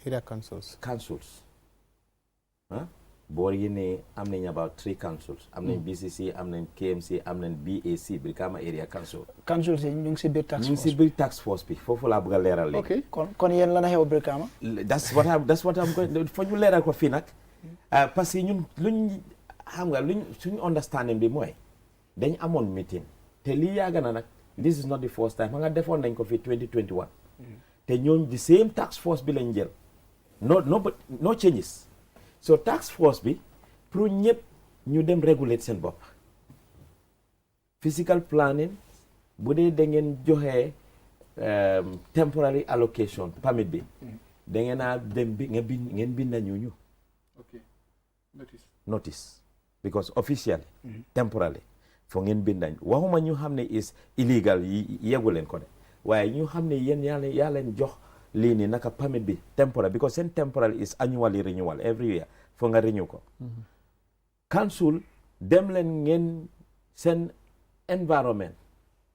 area councils boor yi ne am nañ about 3 councils am nañ BCC am nañ KMC am nañ BAC Brikama area council yi ñu ngi si biir task force ñu ngi si biir task force bi foofu laa bëgg a leeral léegi kon yéen lan a xew Brikama that's what I'm going fa ñu leeral ko fii nag parce que ñun luñ xam nga suñu understanding bi mooy dañ amoon meeting te lii yàgg na nag this is not the first time nga defoon nañ ko fi 2021 te ñooñ the same task force bi lañ jël no changes so task force bi pour ñëpp ñu dem regulate seen bopp physical planning bu dee da ngeen joxe temporary allocation permit bi da ngeen a dem bi ngeen binda ñu notice because officially temporarily fo ngeen bindañ waxuma ñu xam ne is illegal yi yeggu leen ko de waaye ñu xam ne yéen yaa leen jox lii nii naka permit bi temporary because seen temporary is annually renewal every year fo nga renew ko council dem leen ngeen seen environment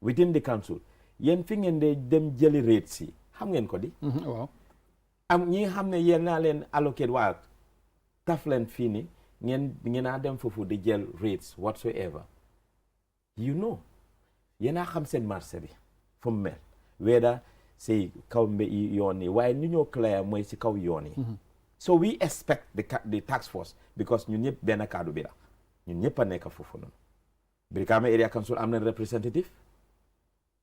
within the council yéen fi ngeen de dem jëli rates yi xam ngeen ko di waaw am ñi xam ne yéen naa leen allocate waa taf leen fii ni ngeen a dem foofu di jël rates whatsoever you know yéen a xam seen marché bi fu mu mel whether si kaw yoon yi waaye ñu ñoo clair mooy si kaw yoon yi so we expect the task force because ñun ñëpp benn kaddu bi la ñun ñëpp a nekk foofu noonu Brikama area council am nañ representative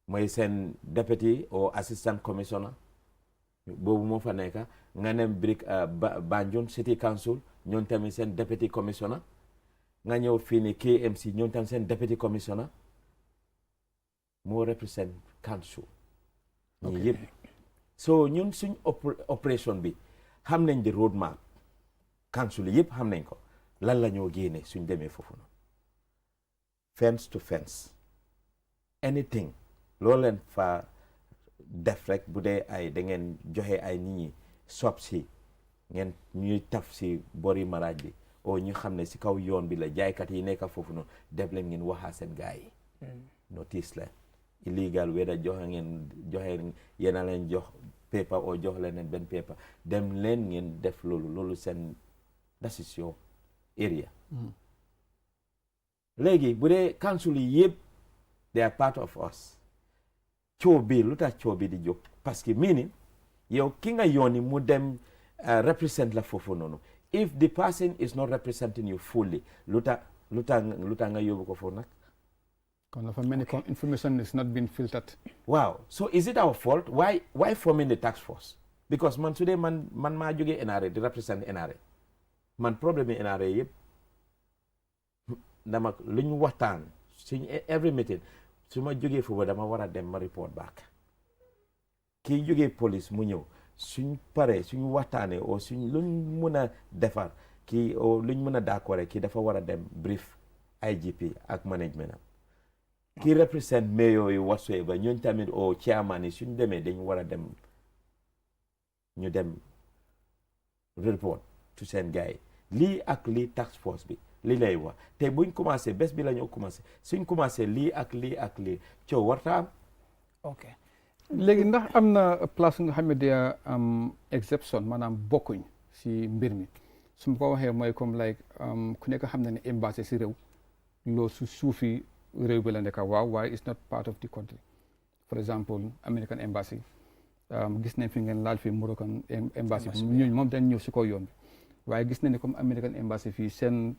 mooy seen deputy or assistant commissioner boobu moo fa nekk nga dem Banjul City Council ñoom tamit seen deputy commissioner nga ñëw fii ni KMC ñoom tamit seen deputy commissioner moo represent council ñi yëpp so ñun suñ opération bi xam nañ di road map council yëpp xam nañ ko lan la ñoo génne suñ demee foofu noonu fence to fence anything loolu leen fa def rek bu dee ay da ngeen joxe ay nit ñi sob si ngeen ñuy taf si bori maraaj bi o ñu xam ne si kaw yoon bi la jaaykat yi nekk foofu noonu def leen ngeen waxaa seen gars yi notice la illegal weda joxe yéen a leen jox paper o jox leen benn paper dem leen ngeen def loolu seen décision area léegi bu dee council yi yëpp they are part of us coow bi lu tax coow bi di jóg parce que meaning yow ki nga yooni mu dem represent la foofu noonu if the person is not representing you fully lu tax nga yóbbu ko foofu nag kon dafa mel ni comme information is not being filtered. Wow. So is it our fault? Why forming the task force? Because man today man maa jógee NRA di represent NRA man problème yi NRA yëpp dama lu ñu waxtaan suñ every meeting su ma jógee foofu dama war a dem ma report back kii jógee police mu ñëw suñ paree suñ waxtaanee o suñ luñ mën a defar kii o luñ mën a d'accord kii dafa war a dem brief IGP ak management am kii represent mayor yi whatsoever ñooñ tamit o chairman yi suñ demee dañ war a dem ñu dem report to seen gars yi lii ak lii task force bi lii lay wax te buñ commencé bés bi la ñoo commencé suñ commencé lii ak lii coow warta am ok léegi ndax am na place nga xam ne dia am exception maanaam bokkuñ si mbir mi su ma ko waxee mooy comme like ku nekk xam na ne embassy si réew loolu su suufi réew bi la nekk waaw waaye it's not part of the country for example American embassy gis nañ fi ngeen laal fi Moroccan embassy ñooñu moom dañ ñëw si kaw yoon bi waaye gis nañ ne comme American embassy fii seen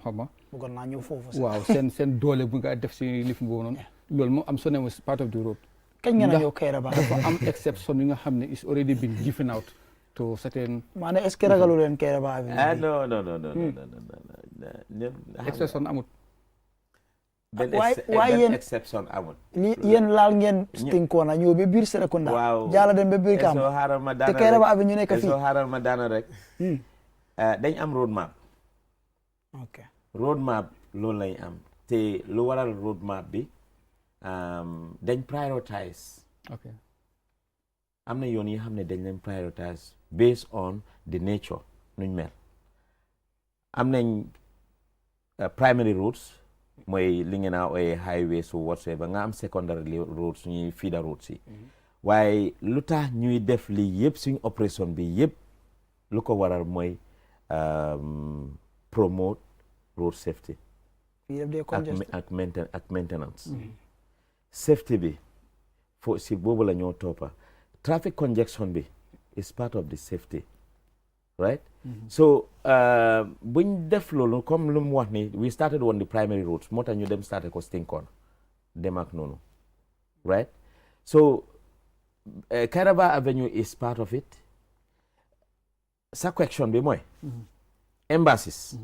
xawma bëggoon naa ñëw foofu waaw seen doole bu nga def si lif boobu noonu loolu moom am sone was part of the road kañ ngeen a ñëw Kairaba dafa am exception yi nga xam ne is already been given out to certain maanaam est-ce que ragalu leen Kairaba bi non exception amut waaye yéen exception amul yéen laal ngeen Stinkoona ñëw ba biir Serekunda jaala dem ba biir Kam te Kairaba bi ñu nekk fii soo xaaral ma daana rek dañ am road map ok road map loolu lañ am te lu waral road map bi dañ prioritize ok am na yoon yi xam ne dañ leen prioritize based on the nature nuñ mel am nañ primary routes mooy li ngeen a ooyee highways so whatsoever nga am secondary roads ñuy feeder roads yi waaye lu tax ñuy def lii yëpp suñ opération bi yëpp lu ko waral mooy promote road safety ak maintenance safety bi fo si boobu la ñoo toppa traffic congestion bi is part of the safety right so buñ def loolu comme lu mu wax ni we started on the primary roads moo tax ñu dem started ko Stinkoona dem ak noonu right so Kairaba Avenue is part of it sa question bi mooy embassies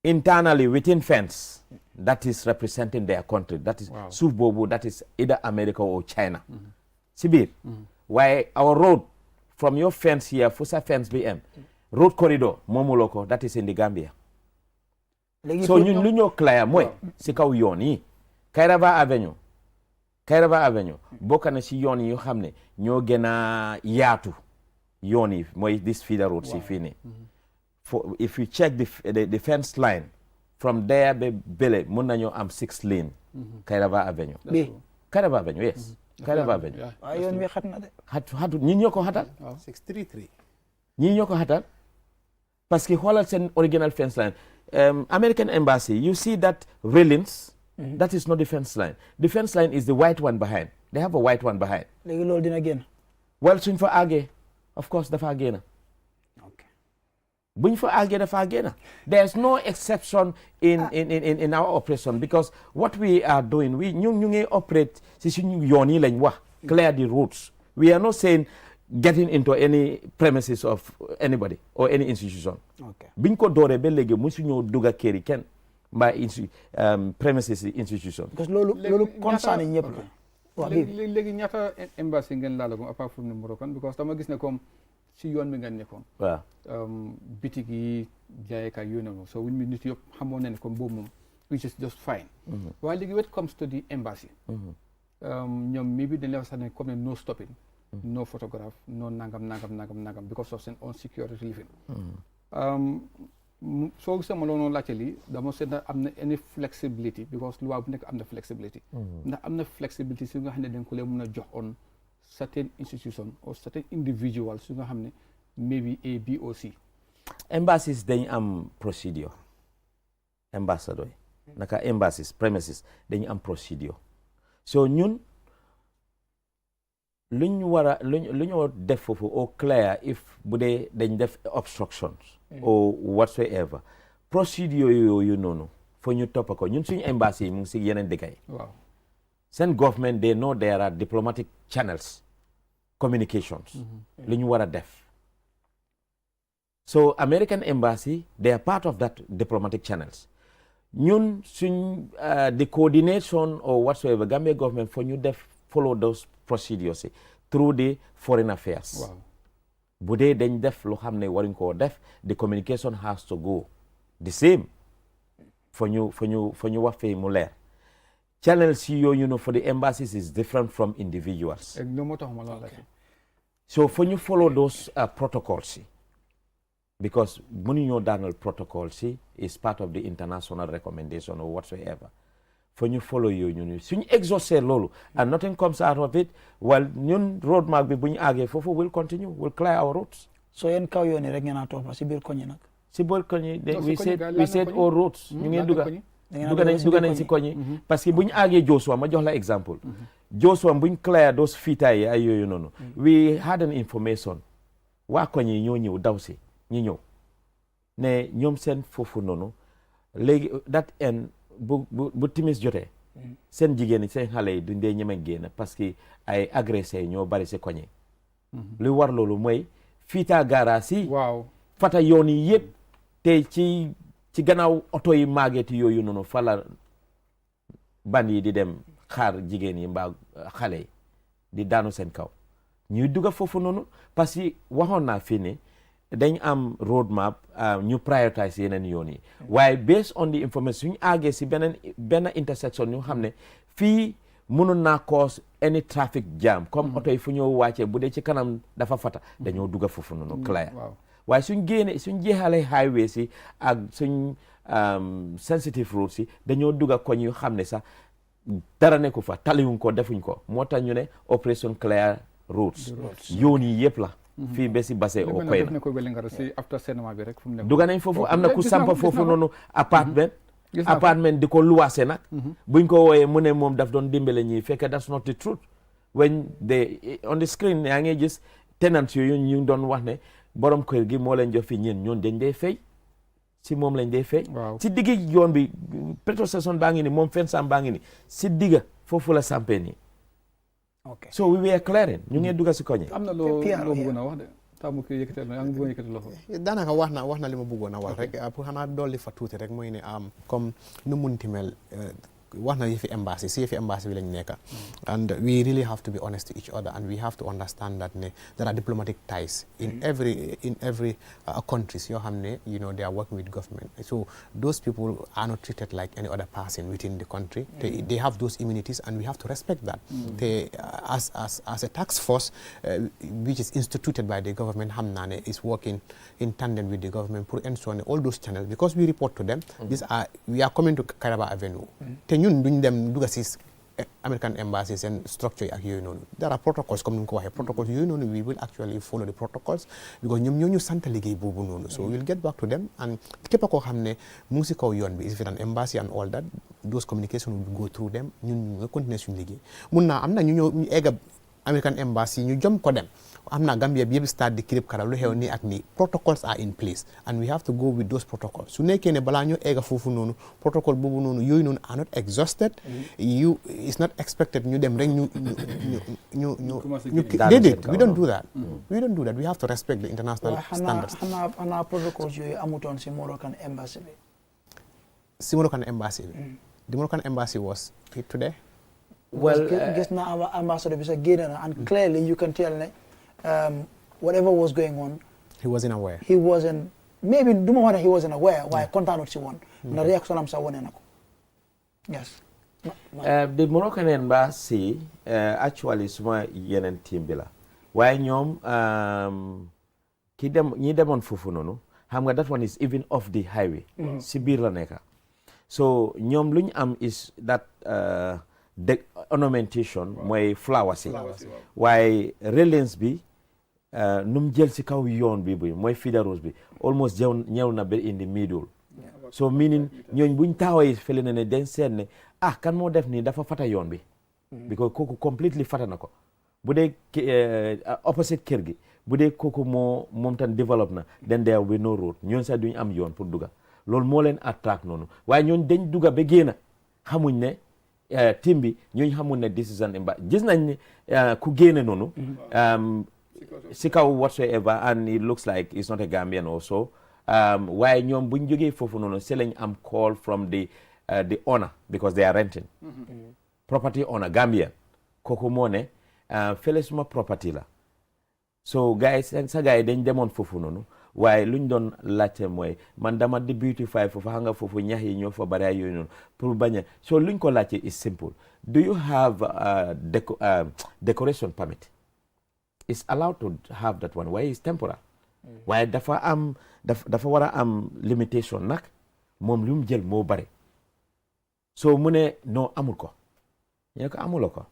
internally within fence that is representing their country that is suuf boobu that is either America or China si biir waaye our road from your fence here fu sa fence bi am road corridor moomuloo ko that is in the Gambia so ñun lu ñoo clair mooy si kaw yoon yi Kairaba Avenue bokk na si yoon yi xam ne ñoo gën a yaatu yoon yi mooy this feeder road si fii nii if you check the fence line from there ba bële mun nañoo am 6 lane Kairaba Avenue yes Kairaba Avenue waaw yoon wi xat na de xatu ñi ñoo ko xatal 633 ñi ñoo ko xatal parce que xoolal seen original fence line American embassy you see that railings that is not the fence line the fence line is the white one behind they have a white one behind léegi loolu dina génn well suñ fa àggee of course dafa génn buñ fa àggee dafa génn. There's no exception in our operation because what we are doing ñu ngi operate si suñu yoon yi lañ wax clear the routes. We are not saying getting into any premises of anybody or any institution. biñ ko dooree ba léegi musuñoo dugga kër yi kenn mbaa premises institution. because loolu concerne ñëpp la. waaw léegi ñaata embassy ngeen laalagum apart from the Moroccan because dama gis ne comme si yoon bi ngeen nekkoon. waaw bitig yi jaayekaay yooyu noonu so wuñ mi nit yëpp xamoon na ne comme boobu moom which is just fine. waaye léegi when it comes to the embassy. ñoom mi bi dañ la wax sax ne comme ne no stopping. no photograph no nangam because of seen own security living. soo gisee ma loolu laajte lii dama seet na am na any flexibility because loi bu nekk am na flexibility. ndax am na flexibility si nga xam ne dañ ko leen mën a jox on certain institution or certain individuals su nga xam ne maybe A B or C. embassies dañ am procedure ambassador yi naka embassies premises dañu am procedure so ñun lu ñu def foofu au clair if bu dee dañ def obstructions or whatsoever procedure yooyu noonu foo ñu topp ko ñun suñu embassy yi mu ngi si yeneen dëkk yi waaw seen government they know there are diplomatic channels communications lu ñu war a def so American embassy they are part of that diplomatic channels ñun suñ the coordination or whatsoever Gambia government foo ñu def follow those procedures through the foreign affairs. Wow. bu dee dañ def lu xam ne waruñ koo def the communication has to go the same for ñu wax fee mu leer channels yi yooyu for the embassies is different from individuals. So for ñu follow those protocols because mënuñoo daanal protocols is part of the international recommendation or whatsoever. For ñu follow yooyu ñun suñu exhausté loolu and nothing comes out of it well ñun roadmap bi bu ñu àggee foofu will continue will clear our routes. so yéen kaw yoon yi rek ngeen a toppa si biir koñi nag. si biir koñi we said all routes ñu ngi dugga nañ si koñi parce que bu ñu àggee Joshua ma jox la exemple Joshua bu ñu clear those fiita yi ay yooyu noonu we had an information waa koñi ñoo ñëw daw si ñi ñëw ne ñoom seen foofu noonu léegi that end bu timis jotee seen jigéen seen xale yi duñ dee ñeme génn parce que ay agressé ñoo bari si koñi lu war loolu mooy fiita gaaraas yi waaw fata yoon yi yëpp te ci gannaaw oto yi màgget yooyu noonu fala ban yi di dem xaar jigéen yi mbaa xale yi di daanu seen kaw ñuy dugga foofu noonu parce que waxoon naa fii ne dañ am roadmap ñu prioritize yeneen yoon yi waaye based on the information suñu àggee si benn intersection ñu xam ne fii mënoon naa cause any traffic jam comme oto yi fu ñëw wàccee bu dee ci kanam dafa fata dañoo dugga foofu noonu clair waaye suñ jeexalee highway si ak suñ sensitive roads si dañoo dugga koñ yu xam ne sax dara nekku fa taliwuñ ko defuñ ko moo tax ñu ne operation clear roads yoon yi yëpp la fii ba si base o koy na dugga nañ foofu am na ku sampa foofu noonu appartement di ko luwaase nag buñ ko wooyee mu ne moom daf doon dimbale ñi fekk that's not the truth when on the screen yaa ngi gis tenants yooyu ñu doon wax ne borom kër gi moo leen jox fi ñoon dañ dee fay si moom lañ dee fay si diggi yoon bi petrol station baa ngi ni moom fensam baa ngi ni si digga foofu la sampee nii so we were clearing ñu ngeen dugga si koñi am na loo bëggoon a wax de taamu kii yëkkati yaa ngi bëggoon yëkkati loxo daanaka wax na li ma bëggoon a wax rek pour xanaa dolli fa tuuti rek mooy ne comme nu munti mel wax na yëfi embassy si yëfi embassy bi lañ nekk and we really have to be honest to each other and we have to understand that there are diplomatic ties in every countries yoo xam ne they are working with government so those people are not treated like any other person within the country they have those immunities and we have to respect that as a task force which is instituted by the government xam naa ne is working in tandem with the government pour ensure all those channels because we report to them we are coming to Kairaba Avenue ñun duñ dem dugga si American embassy seen structure yi ak yooyu noonu there are protocols comme ni nga ko waxee protocols yooyu noonu we will actually follow the protocols because ñoom ñoo ñu sant liggéey boobu noonu so we'll get back to them and képp koo xam ne mu ngi si kaw yoon bi is it an embassy and all that those communication will go through them ñun nga continuer suñu liggéey mun naa am na ñu egga American embassy ñu jom ko dem am na Gambia bi yëpp start di kirib kara lu xew nii ak nii protocols are in place and we have to go with those protocols su nekkee ne balaa ñoo egga foofu noonu protocole boobu noonu yooyu noonu are not exhausted you is not expected ñu dem rek ñu déedéet we don't do that we have to respect the international standards xanaa protocoles yooyu amutoon si Moroccan embassy bi the Moroccan embassy was it today well gis na ambassador bi sa génn na and clearly you can tell ne whatever was going on he wasn't aware maybe du ma wax ne he wasn't aware waaye kontaanut si woon na réaction am sax wane na ko yes the Moroccan embassy actually suma yeneen team bi la waaye ñoom ñi demoon foofu noonu xam nga that one is even off the highway si biir la nekka so ñoom lu ñu am is that the ornamentation mooy flowers yi waaye railings bi nu mu jël si kaw yoon bi mooy feeder road bi almost ñëw na ba in the middle so meaning ñooñ buñ taxawee fële ne dañ seet ne kan moo def nii dafa fata yoon bi because kooku completely fata na ko bu dee opposite kër gi bu dee kooku moom tan développe na then there will be no road ñooñ sax duñ am yoon pour dugga loolu moo leen attract noonu waaye ñooñ dañ dugga ba génn xamuñ ne team bi ñooñu xamul ne this is an embassy gis nañ ni ku génne noonu si kaw whatsoever and it looks like it's not a Gambian also waaye ñoom buñ jógee foofu noonu si lañ am call from the owner because they are renting property owner Gambian kooku moo ne fële suma property la so guys sa gars yi dañ demoon foofu noonu waaye luñ doon laajte mooy man dama di beautify foofu xam nga foofu ñax yi ñoo fa bari ay yooyu noonu pour bañ a so luñ ko laajte is simple do you have decoration permit is allowed to have that one waaye is temporal waaye dafa war a am limitation nag moom lu mu jël moo bari so mu ne non amul ko ñu ne ko amuloo ko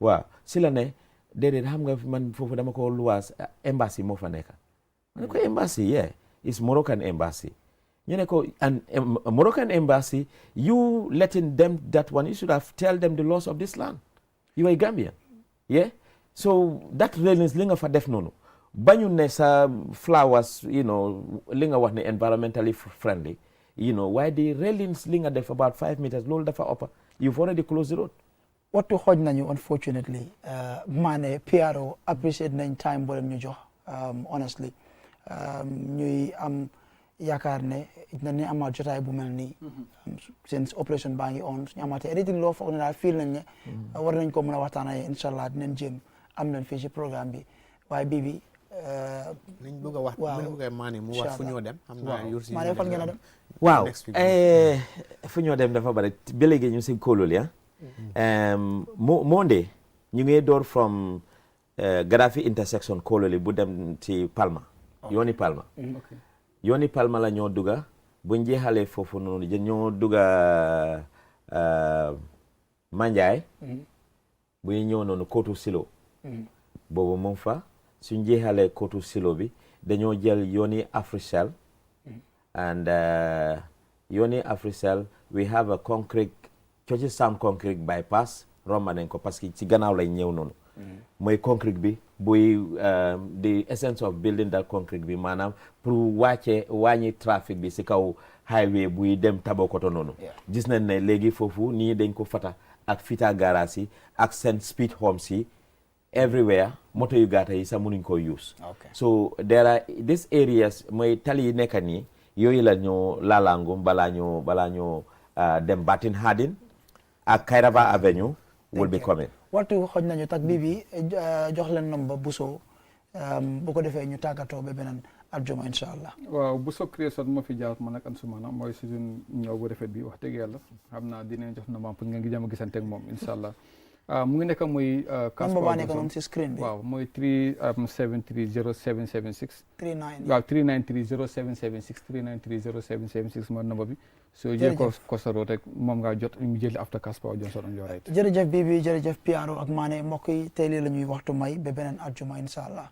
waaw si la ne déedéet xam nga man foofu dama ko luwaas embassy moo fa nekk ma ne ko embassy yeah it's Moroccan embassy ñu ne ko and Moroccan embassy you letting them that one you should have tell them the laws of this land you are Gambian yeah so that railings li nga fa def noonu bañu ne sa flowers you know li nga wax ne environmentally friendly you know why the railings li nga def about 5 meters loolu dafa ëpp you've already closed the road wattu xooj nañu unfortunately maane PRO appreciate nañ time boo leen ñu jox honestly ñuy am yaakaar ne dinañ amaat jotaay bu mel nii seen opération baa ngi on suñu amaatee anything loo foog ne daal feel nañ ne war nañ ko mën a waxtaanee incha allah dinañ jéem am nañ fii ci programme bi waaye bii bi liñ bëgg a wax liñ bëgg a maane mu wax fu ñoo dem xam naa yor si maane fan ngeen a dem waaw fu ñoo dem dafa bari ba léegi ñu si kóolul ya Monday ñu ngi door from Gaddafi intersection Kololi bu dem ci Palma yooni Palma yooni Palma la ñoo duga buñ jeexalee foofu noonu ñoo duga Manjaay bu ñu ñëw noonu Kotu Silo boobu moom fa suñ jeexalee Kotu Silo bi dañoo jël yooni Africell and yooni Africell we have a concrete Churchill Sound concrete bypass romba nañ ko parce que ci gannaaw lay ñëw noonu mooy concrete bi buy the essence of building that concrete bi maanaam pour wàññi trafic bi ci kaw highway buy dem Tabakoto noonu gis nañ ne léegi foofu nii dañ ko fata ak fita garage yi ak seen speed homes yi everywhere moto yu gaata yi sax mënuñ ko use so there are these areas mooy tali yi nekka nii yooyu la ñoo laalangum balaa ñoo dem Batin Hardin ak Kairaba Avenue will be coming. waxtu xoj nañu tak bi jox leen number Buso bu ko defee ñu tàggatoo ba beneen aljuma incha allah. waaw Buso Creation moo fi jaar man ak Ansumana mooy suñu ñëw bu rafet bi wax dëgg yàlla xam naa dinañ jox number pour ngeen ngi jëm a gisante ak moom incha allah mu ngi nekk muy. number baa nekk noonu si screen bi. waaw mooy 373 0776. 39 waaw 393 0776 393 0776 mooy number bi. soo jëlee ko sa root rek moom ngaa jot ñu jëli after Kaspaw Johnson on your right. jërëjëf Bibi jërëjëf PRO ak Mané mbokk yi tey lii la ñuy waxtu may ba beneen aljuma incha allah.